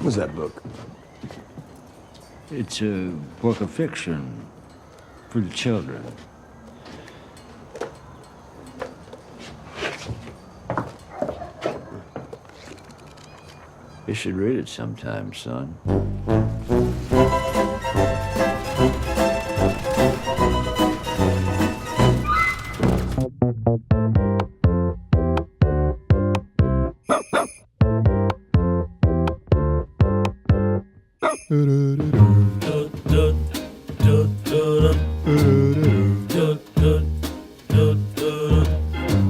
What's that book? It's a book of fiction for the children. You should read it sometime, son.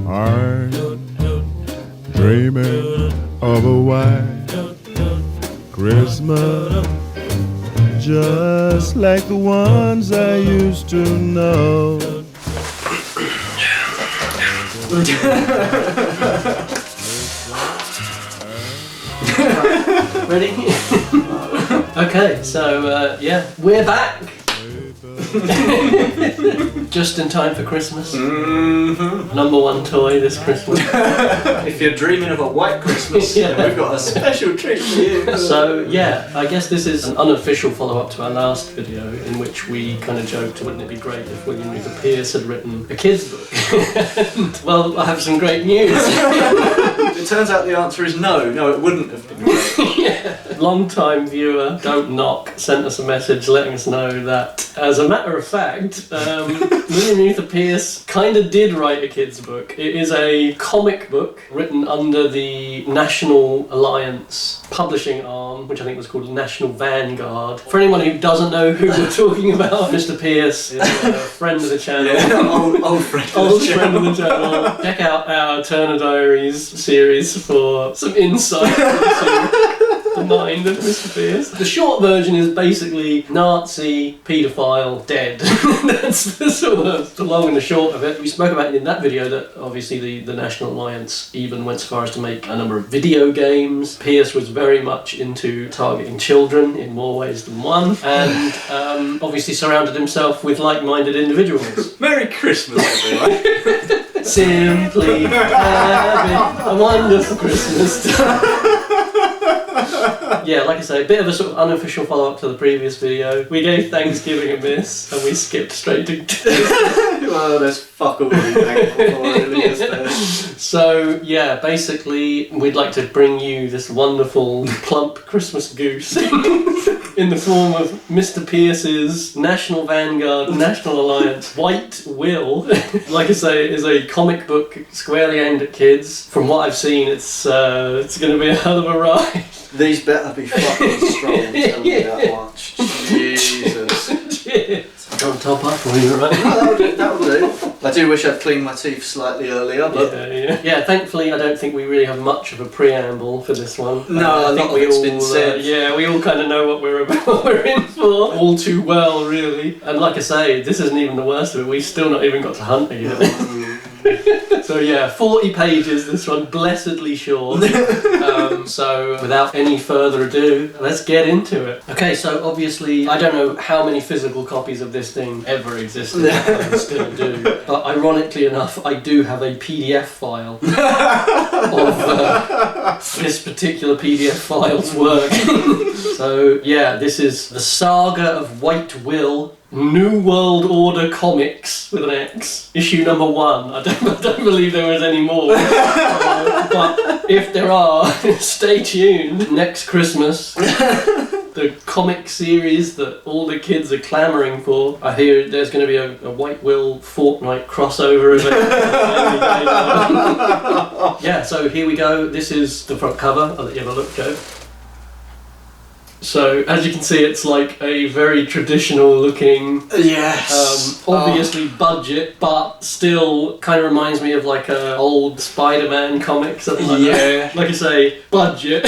I'm dreaming of a white Christmas, just like the ones I used to know. Ready? Okay, so yeah, we're back. Just in time for Christmas. Mm-hmm. Number one toy this Christmas. If you're dreaming of a white Christmas, Yeah. then we've got a special treat for you. So yeah, I guess this is an unofficial follow-up to our last video in which we kind of joked, wouldn't it be great if William Luther Pierce had written a kid's book? And, well, I have some great news. It turns out the answer is no. No, it wouldn't have been great. Yeah. Long-time viewer, Don't Knock, sent us a message letting us know that, as a matter of fact, William Luther Pierce kind of did write a kid's book. It is a comic book written under the National Alliance publishing arm, which I think was called National Vanguard. For anyone who doesn't know who we're talking about, Mr. Pierce is a friend of the channel. Yeah, old friend of Old the friend of channel. the channel. Check out our Turner Diaries series for some insight into the mind of Mr. Pierce. The short version is basically Nazi, paedophile, dead. That's the sort of the long and the short of it. We spoke about in that video that obviously the National Alliance even went so far as to make a number of video games. Pierce was very much into targeting children in more ways than one, and obviously surrounded himself with like-minded individuals. Merry Christmas, everyone. Simply having a wonderful Christmas. Yeah, like I say, a bit of a sort of unofficial follow-up to the previous video. We gave Thanksgiving a miss and we skipped straight to Well, there's fuck all to be thankful for, really, is there? So yeah, basically we'd like to bring you this wonderful plump Christmas goose in the form of Mr. Pierce's National Vanguard, National Alliance, White Will. Like I say, it is a comic book squarely aimed at kids. From what I've seen, it's going to be a hell of a ride. These better be fucking strong, tell me that much. Jesus. Cheers. Don't top up for you, right? No, that'll do. I do wish I'd cleaned my teeth slightly earlier, but... Yeah, thankfully I don't think we really have much of a preamble for this one. No, I think a lot of it's been said. Yeah, we all kind of know what we're about, what we're in for, all too well, really. And like I say, this isn't even the worst of it. We've still not even got to Hunter yet. So yeah, 40 pages, this one, blessedly short. So without any further ado, let's get into it. Okay, so obviously, I don't know how many physical copies of this thing ever existed, I still do. But ironically enough, I do have a PDF file of this particular PDF file's work. So yeah, this is the Saga of White Will, New World Order Comics with an X, issue number 1. I don't believe there was any more. But if there are, stay tuned. Next Christmas, the comic series that all the kids are clamouring for. I hear there's going to be a White Will Fortnite crossover event. Yeah, so here we go. This is the front cover. I'll let you have a look, Joe. So, as you can see, it's like a very traditional looking, Yes. obviously budget, but still kind of reminds me of like a old Spider-Man comic, something like that. Like I say, budget.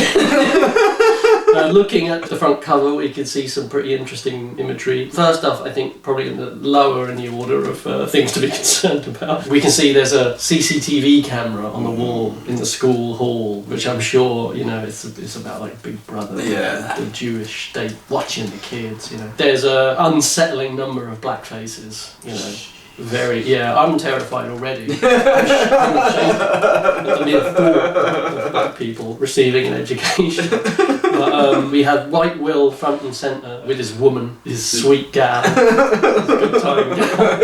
Looking at the front cover, we can see some pretty interesting imagery. First off, I think probably lower in the order of things to be concerned about. We can see there's a CCTV camera on the wall in the school hall, which I'm sure, you know, it's about like Big Brother, the Jewish state watching the kids, you know. There's a unsettling number of black faces, you know. I'm terrified already. I'm ashamed at the mere thought of black people receiving an education. But we had White Will front and centre with his woman, his sweet gal, his good time gal.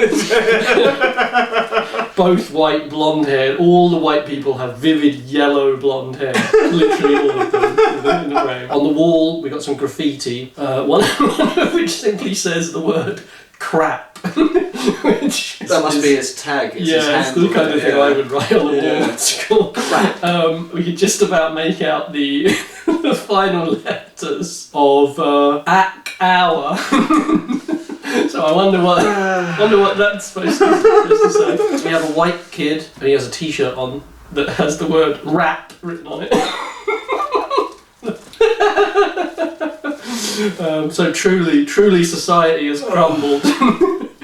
Both white, blonde hair. All the white people have vivid yellow blonde hair. Literally all of them in the frame. On the wall, we got some graffiti. One of which simply says the word crap. Which that must be his tag. It's his it's the kind of thing I would write on the wall at school. Crap. We could just about make out the the final letters of AC hour. So I wonder what that's supposed to say. We have a white kid and he has a t-shirt on that has the word rap written on it. So truly society has crumbled.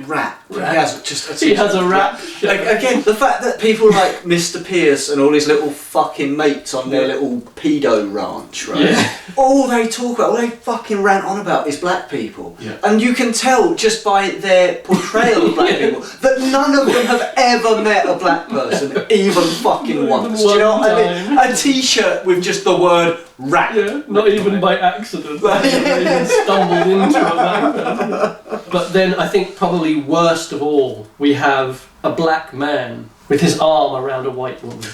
Rap. He has just He has a rap. Again, the fact that people like Mr. Pierce and all his little fucking mates on their little pedo ranch, right? Yeah. All they talk about, all they fucking rant on about is black people. Yeah. And you can tell just by their portrayal of black people that none of them have ever met a black person, even fucking once. Do you know what I mean? A t-shirt with just the word rap. Yeah, not even by accident. They even stumbled into a black person. But then I think probably worst of all, we have a black man with his arm around a white woman.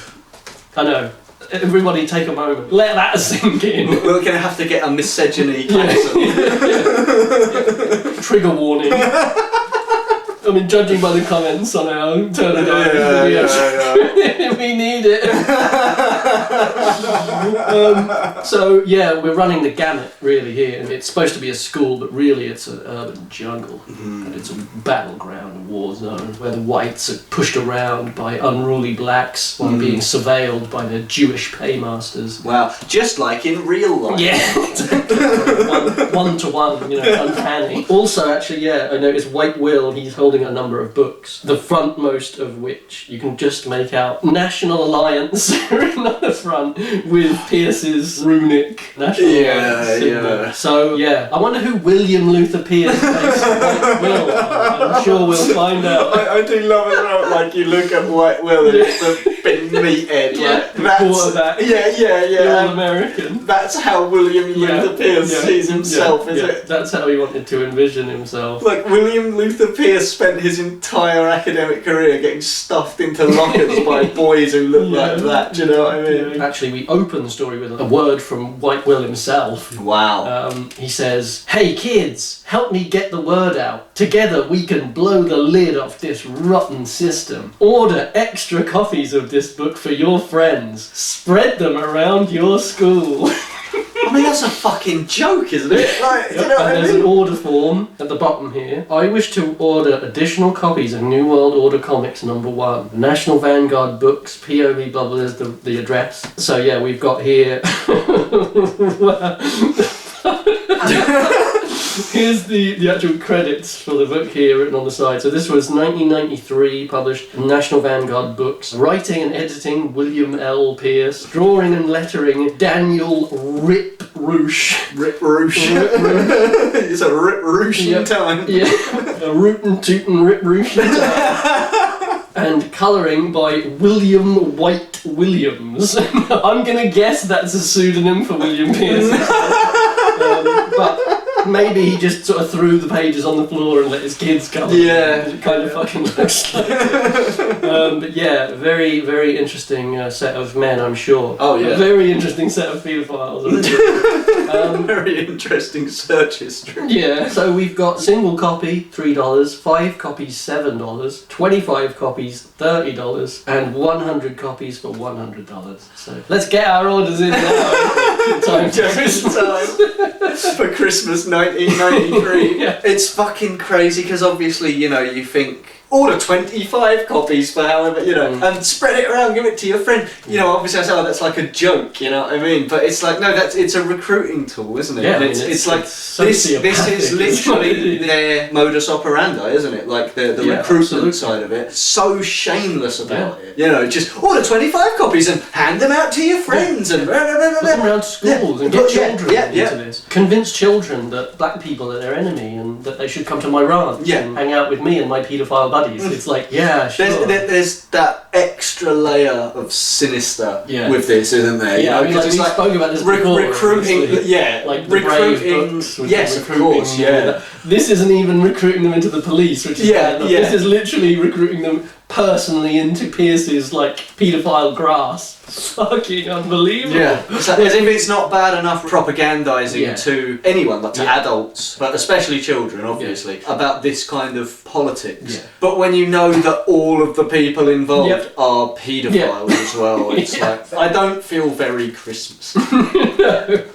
I know. Everybody take a moment. Let that sink in. We're going to have to get a misogyny Yeah. Trigger warning. I mean, judging by the comments on our Turner Diaries video, we need it. So yeah, we're running the gamut really here. It's supposed to be a school, but really it's an urban jungle. And it's a battleground, a war zone, where the whites are pushed around by unruly blacks while being surveilled by their Jewish paymasters. Wow, just like in real life. Yeah, one to one, uncanny. Also, actually, I noticed White Will, he's holding a number of books, the frontmost of which you can just make out National Alliance written on the front with Pierce's runic National Alliance symbol. So, I wonder who William Luther Pierce makes White Will. I'm sure we'll find out. I do love it though, like you look at White Will and it's the big meathead, Quarterback. The All-American. That's how William Luther Pierce sees himself, is it? That's how he wanted to envision himself. Like William Luther Pierce spent his entire academic career getting stuffed into lockers by boys who look like that, do you know what I mean? Actually, we open the story with a word from White Will himself. Wow. He says, "Hey kids, help me get the word out. Together we can blow the lid off this rotten system. Order extra copies of this book for your friends. Spread them around your school." I mean, that's a fucking joke, isn't it? Like, do you know what I There's mean? an order form at the bottom here. I wish to order additional copies of New World Order Comics #1. National Vanguard Books, POV blah blah is the address. So we've got here. Here's the actual credits for the book here written on the side. So this was 1993, published in National Vanguard Books. Writing and editing, William L. Pierce. Drawing and lettering, Daniel Rip Roosh. Rip Roosh. It's a Rip Roosh in time. Yeah, a rootin' tootin' Rip Roosh in time. And colouring by William White Williams. I'm gonna guess that's a pseudonym for William Pierce. But maybe he just sort of threw the pages on the floor and let his kids colour. Yeah. It kind of fucking looks like it. But very, very interesting set of men, I'm sure. Oh yeah. A very interesting set of paedophiles. Very interesting search history. Yeah, so we've got single copy, $3, 5 copies, $7, 25 copies, $30, and 100 copies for $100. So let's get our orders in now. Time to Christmas. For Christmas 1993. Yeah. It's fucking crazy because obviously, you think order 25 copies for however, and spread it around, give it to your friend. Obviously I say, that's like a joke, you know what I mean? But it's like, no, it's a recruiting tool, isn't it? Yeah, and it's like, this is literally their modus operandi, isn't it? Like the recruitment side of it. So shameless about it. Just order 25 copies and hand them out to your friends and put them around schools and get children into this. Convince children that black people are their enemy and that they should come to my ranch and hang out with me and my paedophile buddies. It's like, sure. There's that extra layer of sinister Yeah. with this, isn't there? Yeah, I mean, like, it's we spoke about this before. recruiting, obviously. yeah, Like the Brave recruiting. books, which Yes, are of recruiting course, yeah. This isn't even recruiting them into the police, which is Yeah, bad enough. yeah. This is literally recruiting them personally into Pierce's like paedophile grass. Fucking unbelievable. Yeah, it's like, as if it's not bad enough propagandising Yeah. to anyone, like to Yeah. adults, but especially children, obviously, about this kind of politics. Yeah. But when you know that all of the people involved Yep. are paedophiles as well, it's Yeah. like, I don't feel very Christmas.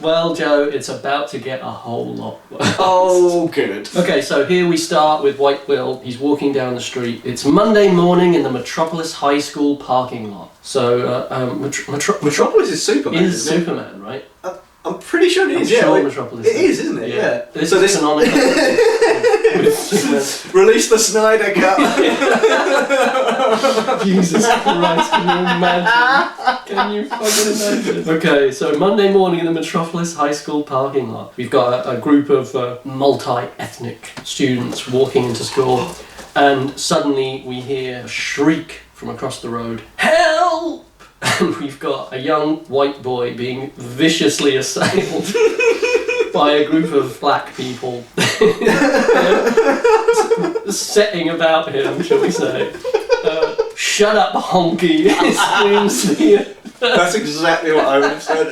Well, Joe, it's about to get a whole lot worse. Oh, good. Okay, so here we start with White Will. He's walking down the street. It's Monday morning in the Metropolis High School parking lot. So, Metropolis is Superman, is isn't it? Superman, right? I'm pretty sure it I'm is, sure yeah. Metropolis It is, isn't it? Yeah. This So is this canonical. with Superman. release the Snyder Cut. Jesus Christ, can you imagine? Can you fucking imagine? Okay, so Monday morning in the Metropolis High School parking lot. We've got a group of multi-ethnic students walking into school, and suddenly we hear a shriek from across the road. Help! And we've got a young white boy being viciously assailed by a group of black people setting about him, shall we say. Shut up, honky, screams the... That's exactly what I would have said.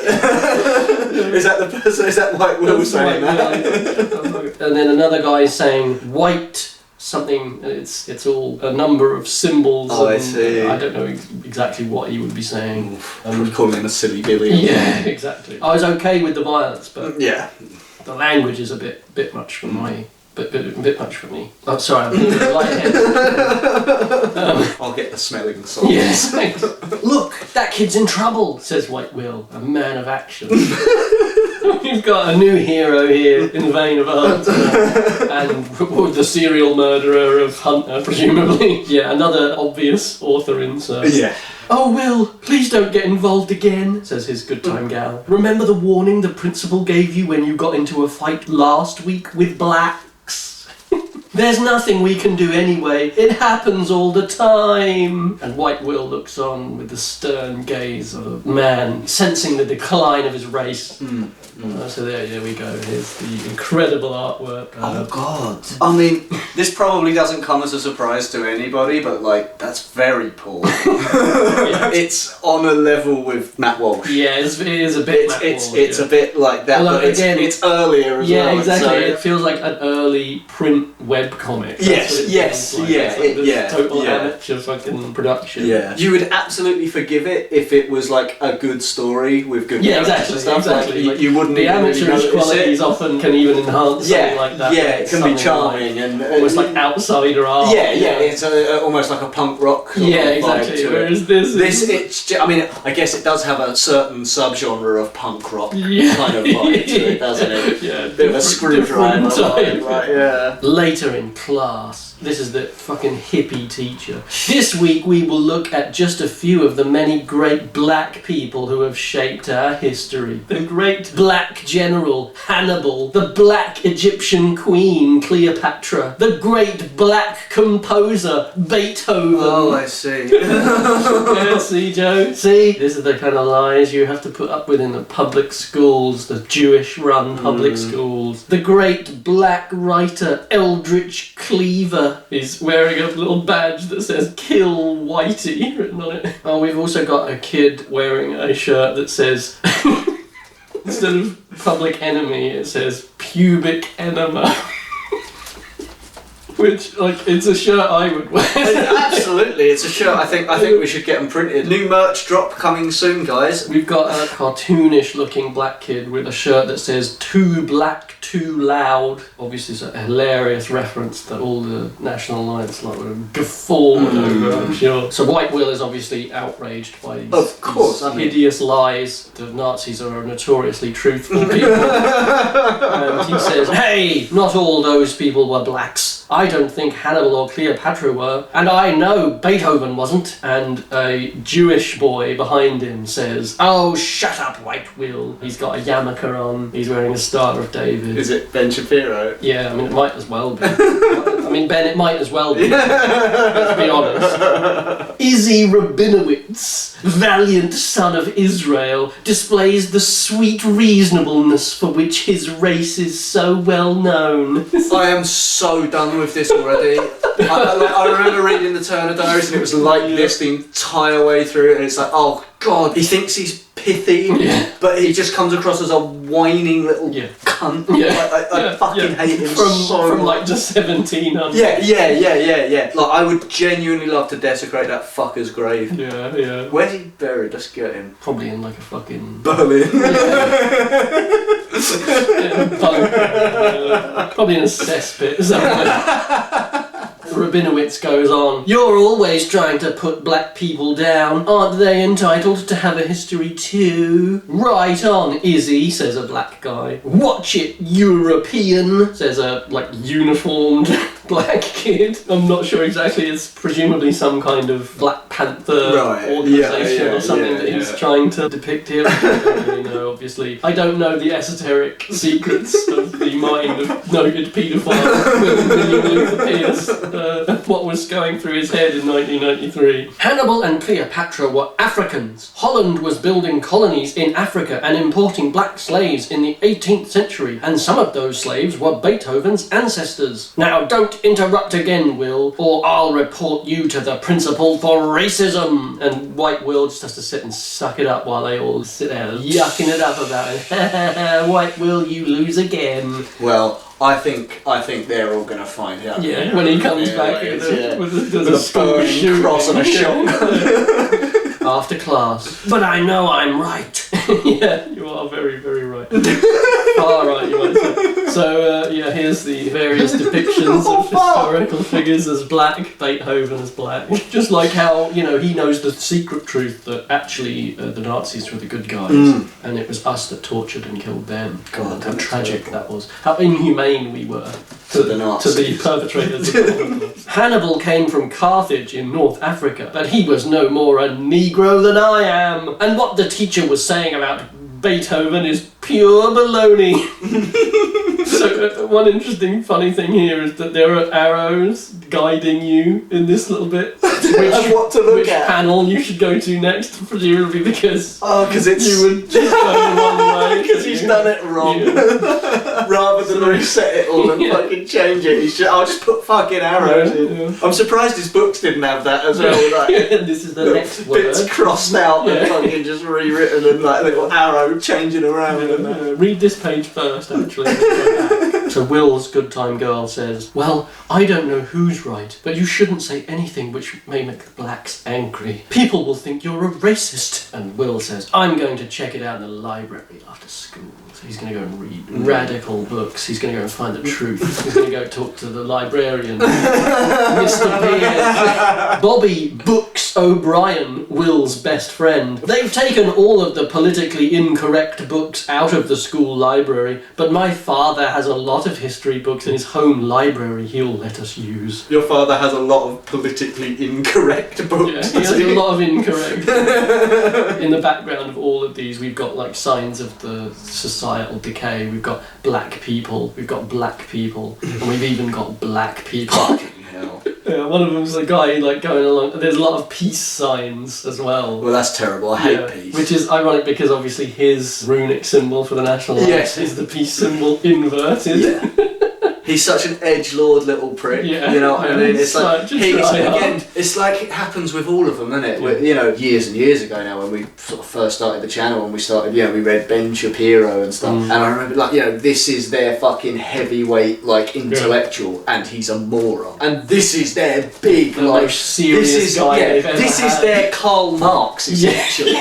Is that the person? Is that White Will saying that? And then another guy is saying white something. It's all a number of symbols. Oh, I and see. I don't know exactly what he would be saying. Would call him a silly Billy. Yeah, exactly. I was okay with the violence, but Yeah. the language is a bit much for my. Bit much for me. Oh, sorry, I'm a bit lightheaded. I'll get the smelling salt. Yes, thanks. Look, that kid's in trouble, says White Will, a man of action. We've got a new hero here in the vein of Hunter, and the serial murderer of Hunter, presumably. Yeah, another obvious author insert. Yeah. Oh, Will, please don't get involved again, says his good time gal. Remember the warning the principal gave you when you got into a fight last week with blacks? There's nothing we can do anyway. It happens all the time. And White Will looks on with the stern gaze of a man sensing the decline of his race. So there we go. Here's the incredible artwork. Oh God. I mean, this probably doesn't come as a surprise to anybody, but like, that's very poor. It's on a level with Matt Walsh. Yeah, it is a bit. It's a bit like that, Although, but again, it's earlier as well. Yeah, exactly. So It feels like an early print web comic. That's Yes, what it yes, feels like. yeah, It's like this total yeah. amateur fucking production. yeah, you would absolutely forgive it if it was like a good story with good Yeah, characters exactly. and stuff. Exactly. Like, you wouldn't The even really amateurish notice qualities it. often can even enhance something Yeah, like that. yeah, it can be Something charming like, and almost like outsider art. yeah, it's almost like a punk rock. sort Yeah, of vibe exactly. to it. Whereas this It's. I mean, I guess it does have a certain subgenre of punk rock Yeah. kind of vibe to it, doesn't it? Yeah, Bit of a screwdriver different vibe, type. right? Yeah. Later in class, this is the fucking hippie teacher. This week we will look at just a few of the many great black people who have shaped our history. The great black general Hannibal, the black Egyptian queen Cleopatra, the great black composer Beethoven. Oh, I see. Yeah, see, Joe? See? This is the kind of lies you have to put up with in the public schools, the Jewish-run public schools. The great black writer Eldridge Cleaver is wearing a little badge that says "Kill Whitey" written on it. Oh, we've also got a kid wearing a shirt that says, instead of Public Enemy, it says "Pubic Enema." Which, like, it's a shirt I would wear. Absolutely, it's a shirt. I think we should get them printed. New merch drop coming soon, guys. We've got a cartoonish looking black kid with a shirt that says "Too Black, Too Loud." Obviously it's a hilarious reference that all the National Alliance like would have guffawed over, I'm sure. So White Will is obviously outraged by these, Of course, these I mean- hideous lies. The Nazis are notoriously truthful people. And he says, "Hey, not all those people were blacks. I don't think Hannibal or Cleopatra were, and I know Beethoven wasn't." And a Jewish boy behind him says, "Oh, shut up, White Will." He's got a yarmulke on, he's wearing a Star of David. Is it Ben Shapiro? Yeah, I mean, it might as well be. I mean, Ben, it might as well be. Let's be honest. Izzy Rabinowitz, valiant son of Israel, displays the sweet reasonableness for which his race is so well known. I am so done with this already. I remember reading the Turner Diaries and it was like this the entire way through, and it's like, oh god, he thinks he's pithy, but he just comes across as a whining little cunt. I fucking hate him from like the 1700s. Yeah. Like, I would genuinely love to desecrate that fucker's grave. Yeah. Where's he buried? Let's get him. Probably in like a fucking Berlin. Probably in a cesspit somewhere. Rabinowitz goes on, "You're always trying to put black people down. Aren't they entitled to have a history too?" "Right on, Izzy," says a black guy. "Watch it, European," says a uniformed black kid. I'm not sure exactly, it's presumably some kind of Black Panther organisation or something that he's trying to depict here. I don't really know, obviously. I don't know the esoteric secrets of the mind of noted paedophile William Luther Pierce. What was going through his head in 1993. Hannibal and Cleopatra were Africans. Holland was building colonies in Africa and importing black slaves in the 18th century, and some of those slaves were Beethoven's ancestors. Now don't interrupt again, Will, or I'll report you to the principal for racism. And White Will just has to sit and suck it up while they all sit there yucking it up about it. White Will, you lose again. Well, I think they're all gonna find out. Yeah, when he comes back with a burning cross and a shotgun. After class. But I know I'm right. Yeah, you are very, very right. Far right, you might say. So, here's the various depictions of historical figures as black, Beethoven as black. Just like how, he knows the secret truth that actually the Nazis were the good guys, and it was us that tortured and killed them. God, how tragic that was. How inhumane we were to the Nazis. To the perpetrators of the Holocaust. Hannibal came from Carthage in North Africa, but he was no more a Negro than I am. And what the teacher was saying about Beethoven is pure baloney. So one interesting funny thing here is that there are arrows guiding you in this little bit. What to look which at. panel you should go to next, presumably because it's you would just go the wrong way. Because he's done it wrong. Rather than reset it all and fucking change it, I'll just put fucking arrows in. Yeah. I'm surprised his books didn't have that as well. Like, this is the next word. Bits crossed out and fucking just rewritten and like little arrow changing around. Read this page first, actually. So Will's good time girl says, "Well, I don't know who's right, but you shouldn't say anything which may make the blacks angry. People will think you're a racist." And Will says, "I'm going to check it out in the library after school." So he's going to go and read radical books. He's going to go and find the truth. He's going to go talk to the librarian, Mr. Pierce. Bobby Books O'Brien, Will's best friend. "They've taken all of the politically incorrect books out of the school library, but my father has a lot of history books in his home library he'll let us use." Your father has a lot of politically incorrect books. Yeah, he has a lot of incorrect. In the background of all of these, we've got like signs of the societal decay. We've got black people, we've got black people, and we've even got black people. Fucking hell. Yeah, one of them's a guy like going along. There's a lot of peace signs as well. Well, that's terrible. I hate peace. Which is ironic because obviously his runic symbol for the National Arts is the peace symbol inverted. Yeah. He's such an edgelord little prick. Yeah, you know what I mean? It's like again. It's like it happens with all of them, isn't it? Yeah. Years and years ago now, when we sort of first started the channel, and we started, we read Ben Shapiro and stuff, and I remember this is their fucking heavyweight intellectual, and he's a moron, and this is their big serious guy. This is their Karl Marx essentially.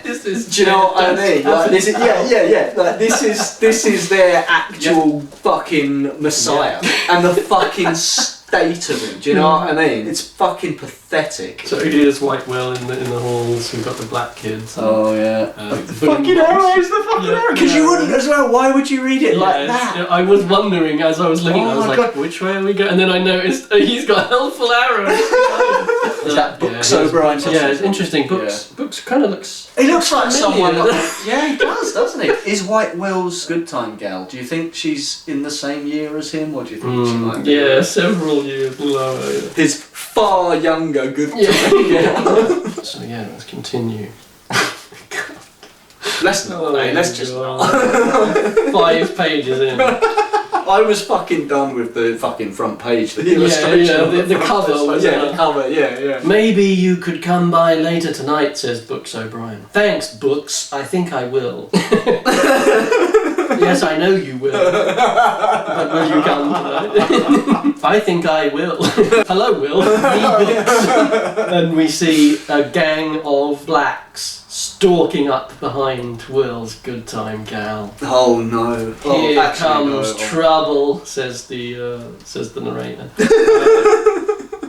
This is. Do you know what I mean? This is this is their actual fucking Messiah, and the fucking state of him. Do you know what I mean? It's fucking pathetic. So here's White Will in the halls. We've got the black kids. Oh yeah, the fucking arrows, the fucking arrows. Because you wouldn't as well. Why would you read it like that? I was wondering as I was looking. I was like, which way are we going? And then I noticed he's got helpful arrows. Is that Books yeah, O'Brien? Yeah, it's interesting. Books kind of looks. He looks like familiar. someone. Yeah, he does, doesn't he? Is White Will's Good Time gal? Do you think she's in the same year as him, or do you think she might be? Yeah, several years lower. Yeah. His far younger Good Time. Yeah. So yeah, let's continue. Let's not. Let's just not. 5 pages in. I was fucking done with the fucking front page. The Yeah, illustration. Of the cover was the cover. Yeah. Maybe you could come by later tonight, says Books O'Brien. Thanks, Books. I think I will. Yes, I know you will. But will you come tonight? I think I will. Hello, Will. Me, Books. And we see a gang of blacks stalking up behind Will's Good Time gal. Oh no! Here comes trouble, says the narrator.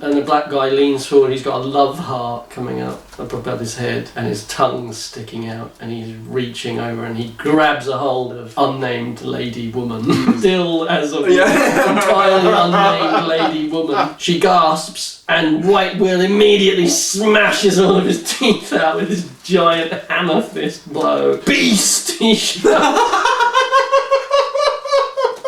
And the black guy leans forward, he's got a love heart coming up above his head, and his tongue's sticking out, and he's reaching over and he grabs a hold of unnamed lady woman. Still as of entirely unnamed lady woman. She gasps, and White Will immediately smashes all of his teeth out with his giant hammer fist blow. Beast! He shouts.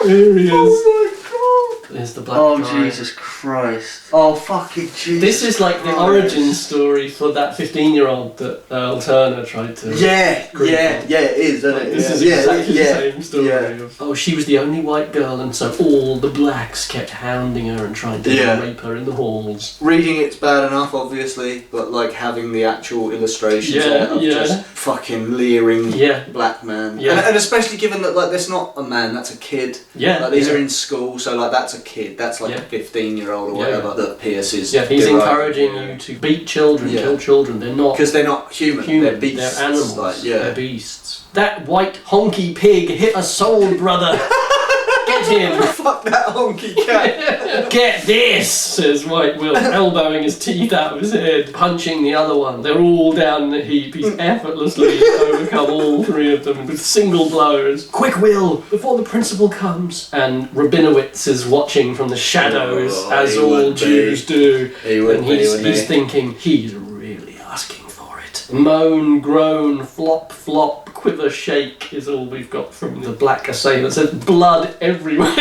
Here he is. Oh my god! There's the black guy. Jesus Christ! Oh fucking Jesus! This is like the origin story for that 15-year-old that Earl Turner tried to. Yeah, it is, isn't it? This is exactly the same story. Of, oh, she was the only white girl, and so all the blacks kept hounding her and trying to rape her in the halls. Reading it's bad enough, obviously, but like having the actual illustrations of just fucking leering black man. Yeah. And especially given that like that's not a man, that's a kid. Yeah. Like these are in school, so like that's a kid. That's like a 15-year-old or whatever that Pierce is. Yeah, he's encouraging you to beat children, kill children. They're not. Because they're not human. They're beasts. They're animals. Like, They're beasts. That white honky pig hit a soul brother. Get him! Fuck that honky cat! Get this! Says White Will, elbowing his teeth out of his head, punching the other one. They're all down in a heap. He's effortlessly overcome all 3 of them with single blows. Quick, Will, before the principal comes. And Rabinowitz is watching from the shadows, as all Jews do. And he's thinking, he's really asking for it. Moan, groan, flop, flop, quiver, shake is all we've got from the black assailant. There's blood everywhere.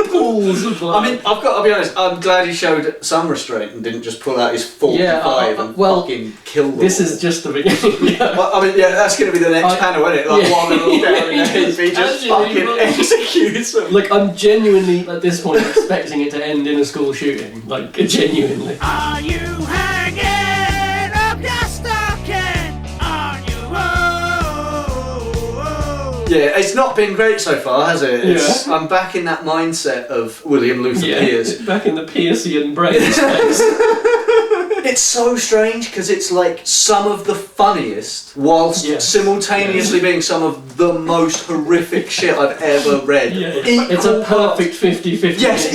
Pools of blood. I mean, I've got to be honest, I'm glad he showed some restraint and didn't just pull out his 45 and fucking kill them. This is just the beginning. Well, I mean, that's going to be the next panel, isn't it? Like, while they're all down in he just fucking executes them. Like, I'm genuinely, at this point, expecting it to end in a school shooting. Like, genuinely. Are you hanging up your stocking on your road? Yeah, it's not been great so far, has it? I'm back in that mindset of William Luther Pierce. Back in the Piercian brain space. It's so strange because it's like some of the funniest whilst simultaneously being some of the most horrific shit I've ever read. It's a perfect 50-50. Yes,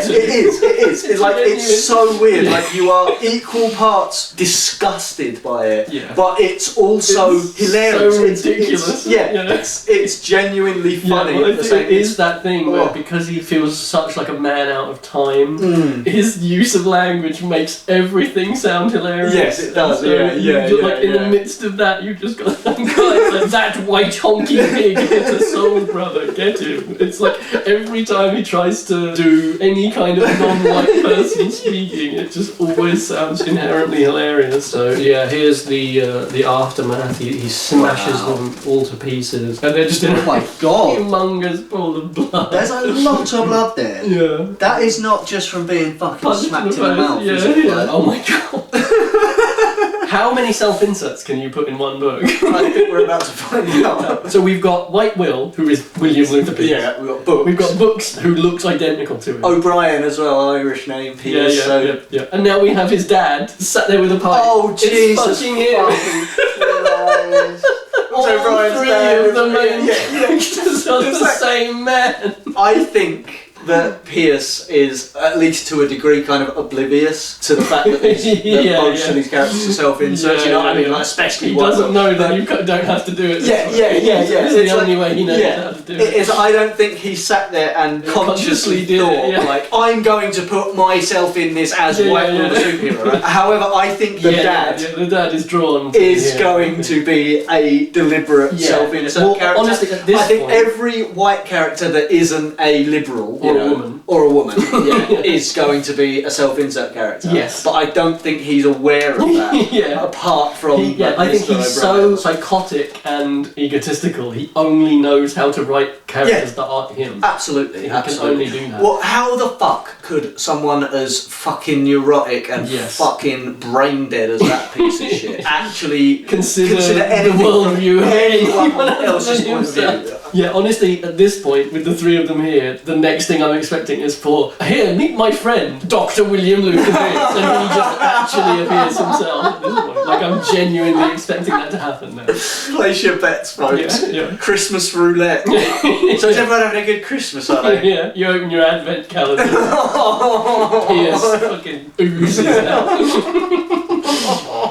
it is. It's so weird. Like you are equal parts disgusted by it, but it's also hilarious. So ridiculous. It's genuinely funny. Well, it is that thing where because he feels such like a man out of time, his use of language makes everything sound hilarious. Yes, it does. In the midst of that, you've just got some guy like that white honky pig hits a soul brother. Get him. It's like every time he tries to do any kind of non-white person speaking, it just always sounds inherently hilarious. So here's the aftermath. He smashes them all to pieces, and they're just in a humongous pool of blood. There's a lot of blood there. Yeah. That is not just from being fucking Punched smacked in the mouth. Oh my god. How many self-inserts can you put in one book? I think we're about to find out. So we've got White Will, who is William Luther Pierce. Yeah, we've got Books. We've got Books, who looks identical to him. O'Brien as well, Irish name. Yeah. And now we have his dad sat there with a pipe. Oh Jesus! It's fucking him. All O'Brien's 3 dad of the main characters are the same man. I think that Pierce is, at least to a degree, kind of oblivious to the fact that, most of these characters are self-insert. You know what I mean? Like, especially he one doesn't of know them. that you don't have to do it. Yeah. It's the only way he knows how to do it. I don't think he sat there and consciously did thought, it, like, I'm going to put myself in this as White Lord superhero. Right? However, I think the dad the dad is drawn going to be a deliberate self-insert character. Honestly, at this I think point, every white character that isn't a liberal or a woman is going to be a self-insert character. Yes. But I don't think he's aware of that. Apart from I think he's so psychotic and egotistical. He only knows how to write characters that aren't him. Absolutely. He can only do that. Well, how the fuck could someone as fucking neurotic and fucking brain dead as that piece of shit actually consider anything the worldview of anyone else's point of view? Yeah, honestly, at this point, with the three of them here, the next thing I'm expecting is for, here, meet my friend, Dr. William Luther Pierce, and he just actually appears himself at this point. Like, I'm genuinely expecting that to happen now. Place your bets, folks. Yeah. Christmas roulette. So is everyone having a good Christmas, are they? Yeah, you open your advent calendar. Pierce fucking oozes out.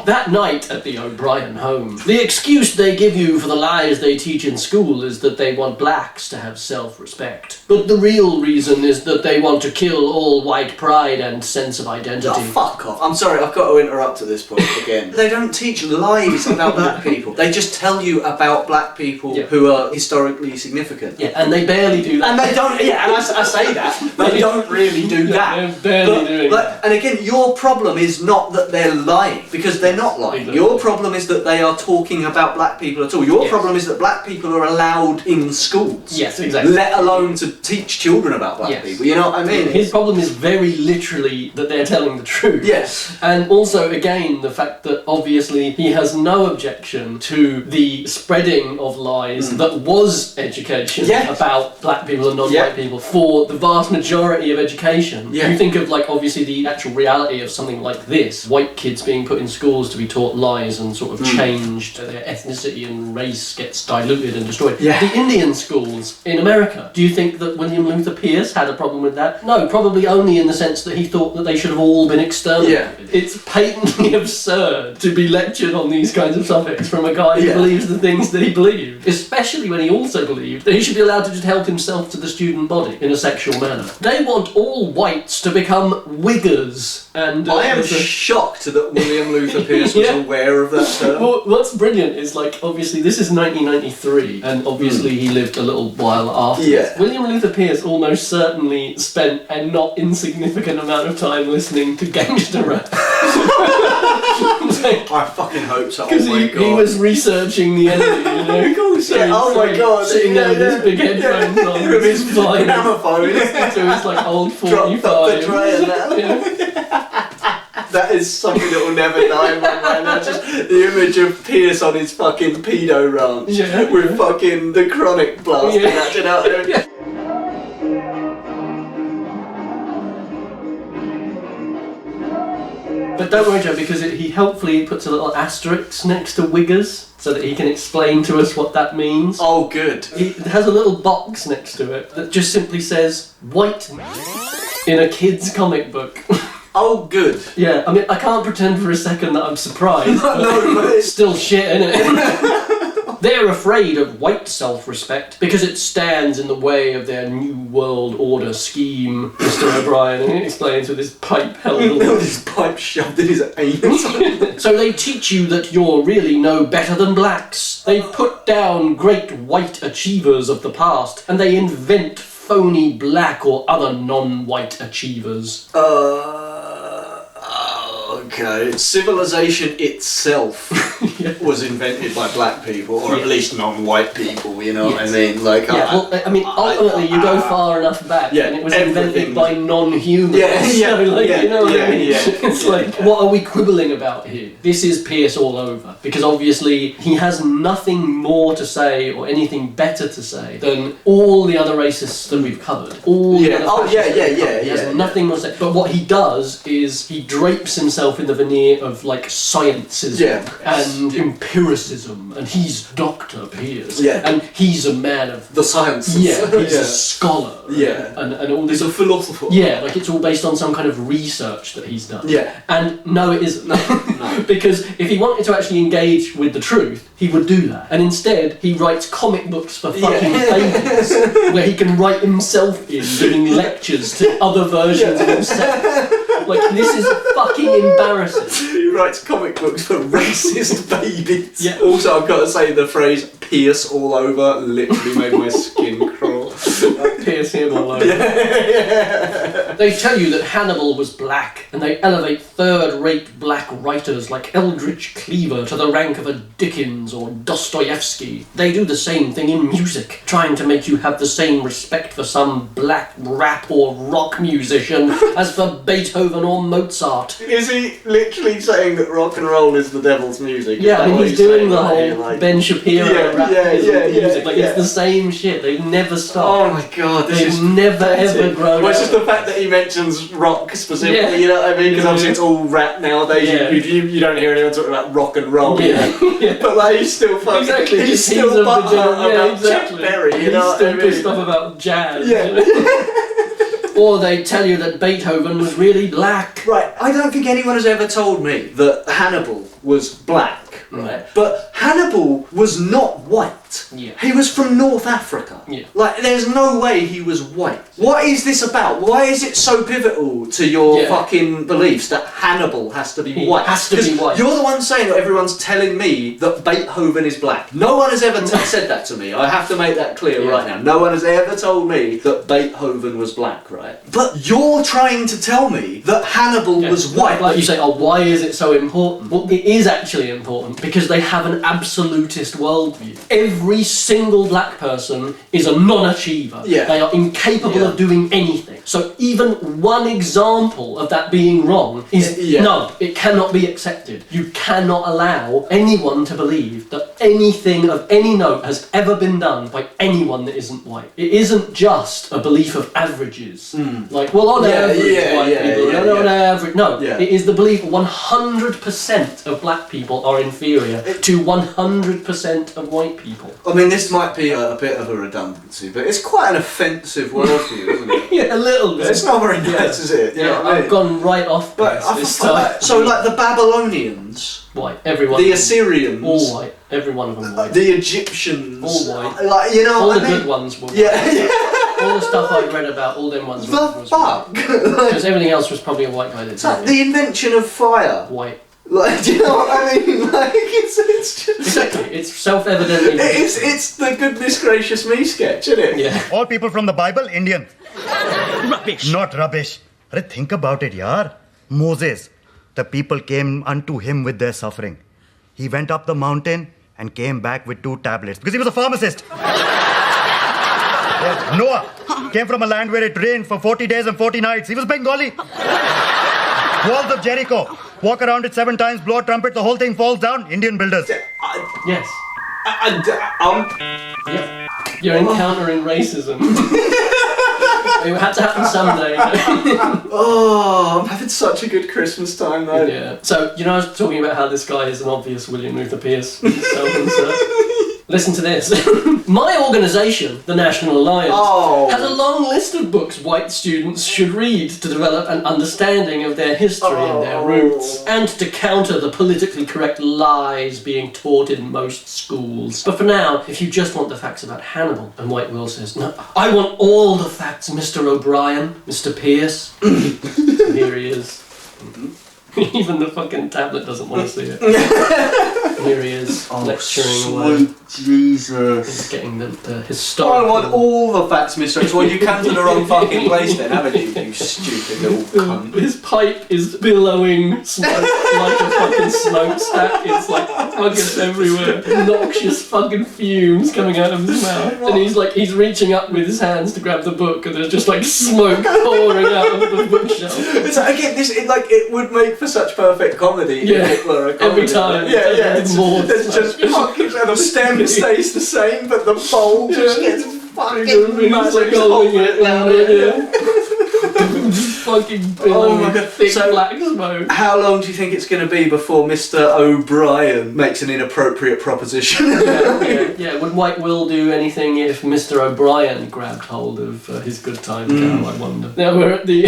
That night at the O'Brien home, the excuse they give you for the lies they teach in school is that they want blacks to have self-respect. But the real reason is that they want to kill all white pride and sense of identity. Oh, fuck off. I'm sorry, I've got to interrupt at this point again. They don't teach lies about black people. They just tell you about black people who are historically significant. Yeah, and they barely do that. And they don't, and I say that, they don't really do that. They're barely doing that. And again, your problem is not that they're lying, because they're not lying. Exactly. Your problem is that they are talking about black people at all. Your problem is that black people are allowed in schools. Yes, exactly. Let alone to teach children about black people. You know what I mean? His problem is very literally that they're telling the truth. Yes. And also, again, the fact that obviously he has no objection to the spreading of lies that was education about black people and non-white people for the vast majority of education. You think of, like, obviously the actual reality of something like this, white kids being put in schools to be taught lies and sort of changed, their ethnicity and race gets diluted and destroyed. The Indian schools in America, do you think that William Luther Pierce had a problem with that? No, probably only in the sense that he thought that they should have all been exterminated. It's patently absurd to be lectured on these kinds of topics from a guy who believes the things that he believed, especially when he also believed that he should be allowed to just help himself to the student body in a sexual manner. They want all whites to become wiggers. And I am shocked that William Luther Pierce was aware of that term. Well, what's brilliant is, like, obviously this is 1993, and obviously he lived a little while after. William Luther Pierce almost certainly spent a not insignificant amount of time listening to gangster rap. I fucking hope so. Because he was researching the enemy, you know. Oh my god. Sitting there with his big headphones on. With his gramophone. To his, like, old 45. Dropped up the tray and that is something that will never die in my mind. That's just the image of Pierce on his fucking pedo ranch with fucking the Chronic blasting that shit out there. But don't worry, Joe, because he helpfully puts a little asterisk next to wiggers so that he can explain to us what that means. Oh, good. It has a little box next to it that just simply says white in a kid's comic book. Oh, good. Yeah, I mean, I can't pretend for a second that I'm surprised. No, but it's still shit, isn't it? They're afraid of white self-respect because it stands in the way of their New World Order scheme, Mr. O'Brien, and he explains with his pipe held with his pipe shoved in his anus. So they teach you that you're really no better than blacks. They put down great white achievers of the past, and they invent phony black or other non-white achievers. Okay. Civilization itself was invented by black people, or at least non-white people, you know what I mean? Like, ultimately you go far enough back and it was invented by non-humans. You know what I mean? It's like, what are we quibbling about here? This is Pierce all over, because obviously he has nothing more to say or anything better to say than all the other racists that we've covered. He has nothing more to say. But what he does is he drapes himself himself in the veneer of like sciences and empiricism, and he's Dr. Pierce, and he's a man of the sciences. he's a scholar, and all this. He's a philosopher. Yeah, like it's all based on some kind of research that he's done. Yeah. And no, it isn't. No. Because if he wanted to actually engage with the truth, he would do that. And instead, he writes comic books for fucking babies, where he can write himself in, giving lectures to other versions of himself. Like, this is fucking embarrassing. He writes comic books for racist babies. Yeah. Also, I've got to say the phrase "pierce all over" literally made my skin crawl. Pierce him all over. They tell you that Hannibal was black, and they elevate third-rate black writers like Eldridge Cleaver to the rank of a Dickens or Dostoevsky. They do the same thing in music, trying to make you have the same respect for some black rap or rock musician as for Beethoven or Mozart. Is he literally saying that rock and roll is the devil's music? Yeah, I mean, he's doing the whole like... Ben Shapiro rap music. Like, it's the same shit. They never stop. Oh my god, this is never ever grown Well, it's up. just the fact that he mentions rock specifically, you know what I mean? Because obviously it's all rap nowadays. You don't hear anyone talking about rock and roll. But like, he's still fucking... Exactly. He's still butthurt about Chuck Berry, you know what I mean? He's still pissed off about jazz. Or they tell you that Beethoven was really black. Right, I don't think anyone has ever told me that Hannibal was black, right? But Hannibal was not white. Yeah. He was from North Africa. Yeah. Like, there's no way he was white. What is this about? Why is it so pivotal to your fucking beliefs that Hannibal has to be white? Has to be white. You're the one saying that everyone's telling me that Beethoven is black. No one has ever said that to me. I have to make that clear right now. No one has ever told me that Beethoven was black, right? But you're trying to tell me that Hannibal was white. Like you say, oh, why is it so important? Well, it is actually important because they have an absolutist worldview. Every single black person is a non-achiever. They are incapable of doing anything. So even one example of that being wrong is no, it cannot be accepted. You cannot allow anyone to believe that anything of any note has ever been done by anyone that isn't white. It isn't just a belief of averages. Like, well, on average, white people, on average. No, it is the belief 100% of black people are inferior to 100% of white people. I mean, this might be a bit of a redundancy, but it's quite an offensive worldview, isn't it? Yeah, a little bit. It's not very nice, is it? You know what I mean? I've gone right off But this time. so, like the Babylonians, White, everyone. the Assyrians, all white, every one of them white. the Egyptians, all white. Like, you know, all what the I mean? good ones were white. Yeah. All the stuff I read about, all them ones The was fuck? Because everything else was probably a white guy that It's did like it. the invention of fire. White. Like, do you know what I mean? Like, it's just... Exactly, it's self-evidently. It's the goodness gracious me sketch, isn't it? Yeah. All people from the Bible, Indian. Rubbish. Not rubbish. Think about it, yaar. Moses, the people came unto him with their suffering. He went up the mountain and came back with 2 tablets because he was a pharmacist. Noah came from a land where it rained for 40 days and 40 nights. He was Bengali. Walls of Jericho. Walk around it 7 times, blow a trumpet, the whole thing falls down. Indian builders. Yes. Yeah. You're encountering racism. It had to happen someday. Oh, I'm having such a good Christmas time though. Yeah. So, you know, I was talking about how this guy is an obvious William Luther Pierce self-insert. Listen to this. My organisation, the National Alliance, has a long list of books white students should read to develop an understanding of their history and their roots, and to counter the politically correct lies being taught in most schools. But for now, if you just want the facts about Hannibal, and White Will says, no, I want all the facts, Mr. O'Brien, Mr. Pierce. Here he is. Even the fucking tablet doesn't want to see it. Here he is, lecturing away. Jesus. He's getting the historical... I want all the facts, Mr. Well, you come to the wrong fucking place then, haven't you, you stupid little cunt. His pipe is billowing smoke like a fucking smokestack. It's like fucking everywhere. Noxious fucking fumes coming out of his mouth. And he's reaching up with his hands to grab the book, and there's just like smoke pouring out of the bookshelf. It's like, again, it would make for such perfect comedy if it were a comedy. Every time. It's more. It's just fucking, and the stem stays the same, but the bowl just gets fucking massive. Like holding it louder. fucking billowy, my God. thick So- black smoke. How long do you think it's going to be before Mr. O'Brien makes an inappropriate proposition? Yeah, would White Will do anything if Mr. O'Brien grabbed hold of his good time cow, I wonder. Now we're at the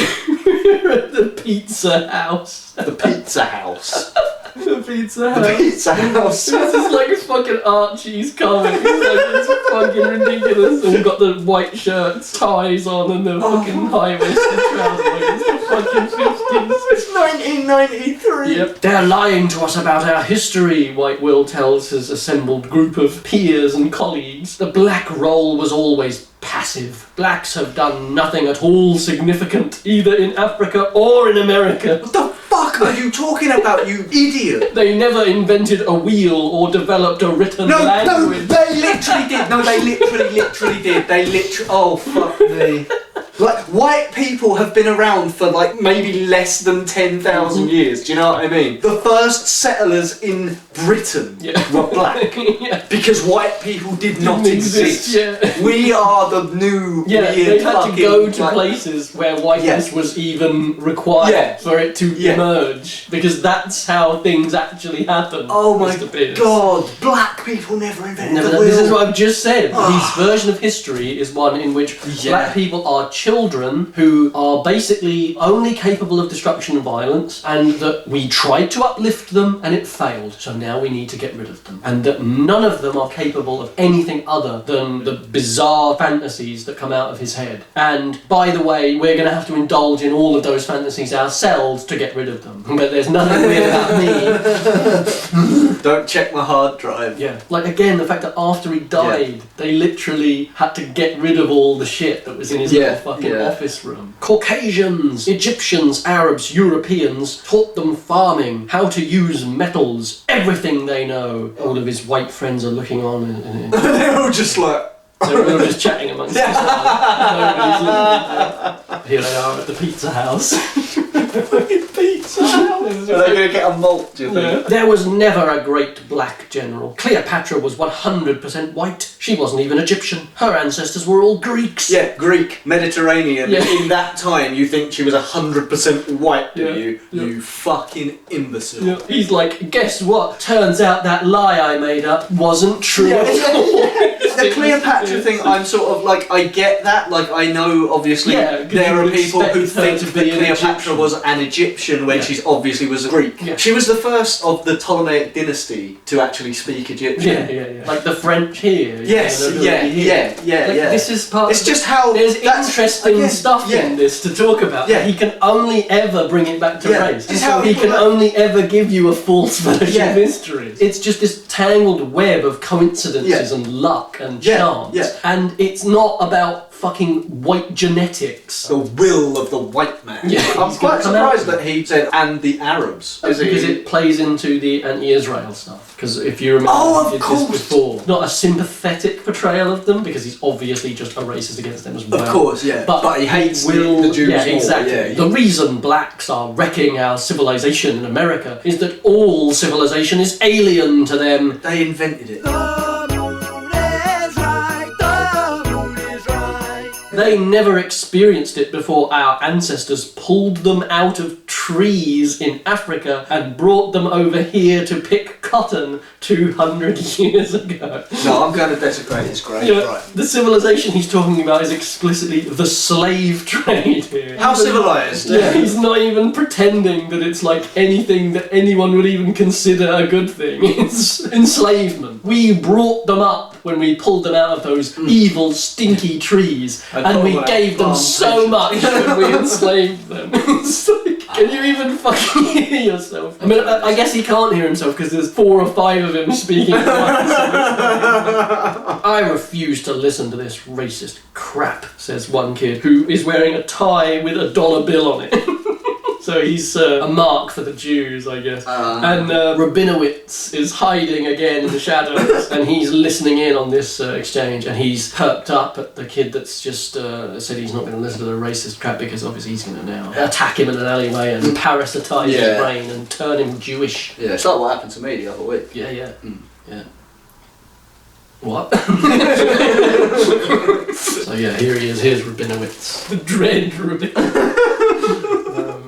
we're at the pizza house. The pizza house. The pizza The house. pizza house. This is like a fucking Archie's comic. It's fucking ridiculous. And we've got the white shirts, ties on, and the fucking high-waisted trousers. Like it's the fucking 50s. It's 1993. Yep. They're lying to us about our history, White Will tells his assembled group of peers and colleagues. The black role was always passive. Blacks have done nothing at all significant, either in Africa or in America. What the fuck are you talking about, you idiot? They never invented a wheel or developed a written No, language. they literally did. No, they literally did. They literally. Oh, fuck me. Like, white people have been around for like maybe less than 10,000 years, do you know what I mean? The first settlers in Britain were black. Yeah. Because white people did not Didn't exist. yeah. We are the new Yeah, weird they had fucking, to go to like- places where whiteness was even required Yeah. for it to Yeah. emerge, because that's how things actually happen. Oh my Mr. Pierce. god, black people never invented No, the but wheel. this is what I've just said. His version of history is one in which black people are children who are basically only capable of destruction and violence, and that we tried to uplift them and it failed, so now we need to get rid of them. And that none of them are capable of anything other than the bizarre fantasies that come out of his head. And by the way, we're going to have to indulge in all of those fantasies ourselves to get rid of them. But there's nothing weird about me. Don't check my hard drive. Yeah. Like, again, the fact that after he died, they literally had to get rid of all the shit that was in his little fucking office room. Caucasians, Egyptians, Arabs, Europeans taught them farming, how to use metals, everything they know. All of his white friends are looking on and They're all just like... they're all just chatting amongst themselves. Nobody's looking. Here they are at the pizza house. pizza house. Are they going to get a malt, do you think? There was never a great black general. Cleopatra was 100% white. She wasn't even Egyptian. Her ancestors were all Greeks. Yeah, Greek, Mediterranean. Yeah. In that time, you think she was 100% white, do Yeah. you? Yeah. You fucking imbecile. Yeah. He's like, guess what? Turns out that lie I made up wasn't true at all. The Cleopatra thing, I'm sort of like, I get that. Like, I know, obviously, Yeah, 'cause there you are would people who expect her think to that be an Cleopatra Egyptian. was an Egyptian when Yeah. she's obviously was a Greek. Yeah. She was the first of the Ptolemaic dynasty to actually speak Egyptian. Yeah. Like the French here. Yes, you know, yeah, here. yeah. Like, this is part It's of just how there's that's- interesting again, stuff yeah. in this to talk about. Yeah. He can only ever bring it back to Yeah. race. It's how He people can like- only ever give you a false version Yeah. of history. It's just this tangled web of coincidences Yeah. and luck and Yeah, chance. yeah. And it's not about fucking white genetics. the will of the white man. Yeah, I'm he's quite gonna come out surprised with that he said, and the Arabs. Because it plays into the anti-Israel stuff. Because if you remember, Oh, he of did course. this before. Not a sympathetic portrayal of them, because he's obviously just a racist against them as well. Of course, yeah. But he hates the Jews yeah, more. exactly. Yeah, The reason blacks are wrecking our civilization in America is that all civilization is alien to them. They invented it. They never experienced it before our ancestors pulled them out of trees in Africa and brought them over here to pick cotton 200 years ago. No, I'm going to desecrate his grave. You know, Right. the civilization he's talking about is explicitly the slave trade here. How civilised? Yeah, he's not even pretending that it's like anything that anyone would even consider a good thing. It's enslavement. We brought them up when we pulled them out of those evil, stinky trees, and we pulled them gave them out so much when we enslaved them. It's like, can you even fucking hear yourself? I mean, I guess he can't hear himself because there's 4 or 5 of him speaking at once. I refuse to listen to this racist crap, says one kid, who is wearing a tie with a dollar bill on it. So he's a mark for the Jews, I guess. And Rabinowitz is hiding again in the shadows, and he's listening in on this exchange, and he's perked up at the kid that's just said he's not going to listen to the racist crap, because obviously he's going to now attack him in an alleyway and parasitise his brain and turn him Jewish. Yeah, it's like what happened to me the other week. Yeah. Yeah. What? So yeah, here he is. Here's Rabinowitz. The dread Rabinowitz.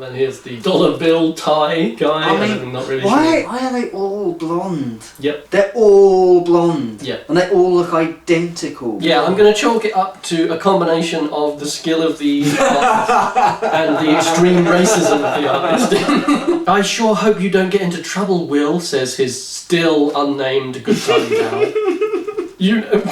And here's the dollar bill tie guy. I mean, I'm not really why sure. are they all blonde? Yep. They're all blonde. Yep. And they all look identical. Yeah, I'm going to chalk it up to a combination of the skill of the artist and the extreme racism of the artist. I sure hope you don't get into trouble, Will, says his still unnamed good time pal. You know...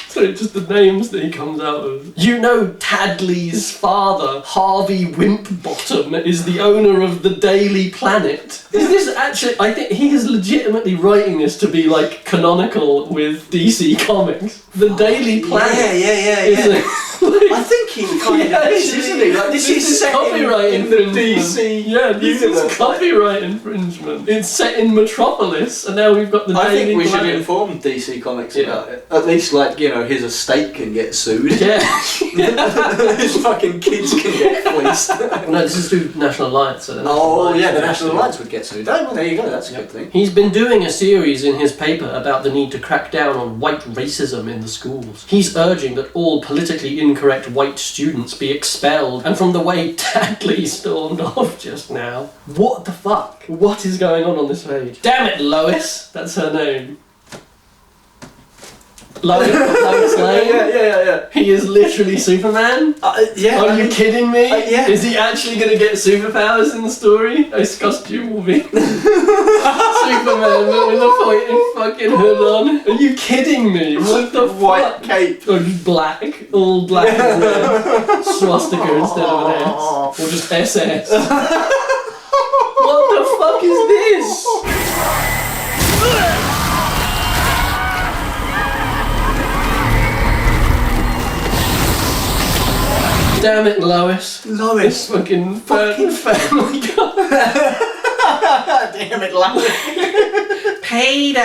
So just the names that he comes out of. You know Tadley's father, Harvey Wimpbottom, is the owner of the Daily Planet. Is this actually... I think he is legitimately writing this to be, like, canonical with DC Comics. The Daily Planet. Yeah. I think he kind of is, isn't he? Like, this is set copyright in the infringement. DC This universe. is copyright infringement. It's set in Metropolis, and now we've got the I Daily think we should Planet. inform DC Comics about it. At least, like, you know, his estate can get sued. Yeah. His fucking kids can get fleeced. No, this is through National Alliance. So the National Oh, Alliance yeah, the would National actually- Alliance would get sued. Oh, well, there you go, that's a good thing. He's been doing a series in his paper about the need to crack down on white racism in the schools. He's urging that all politically incorrect white students be expelled, and from the way Tadley stormed off just now, what the fuck? What is going on this page? Damn it, Lois! That's her name. Lois Lane? Yeah. He is literally Superman? Yeah. Are you kidding me? yeah. Is he actually going to get superpowers in the story? His costume will be Superman but with a pointed fucking hood on. Are you kidding me? What the White fuck? cape. Or just black. All black and red. Swastika instead of an S. Or just SS. What the fuck is this? Damn it, Lois. Lois. Fucking Family Guy. Damn it, Lois. Peter!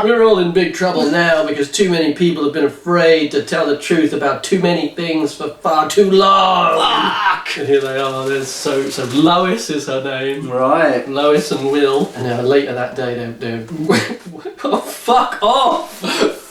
We're all in big trouble now because too many people have been afraid to tell the truth about too many things for far too long. Fuck! And here they are. So Lois is her name. Right. Lois and Will. And later that day they're oh, fuck off!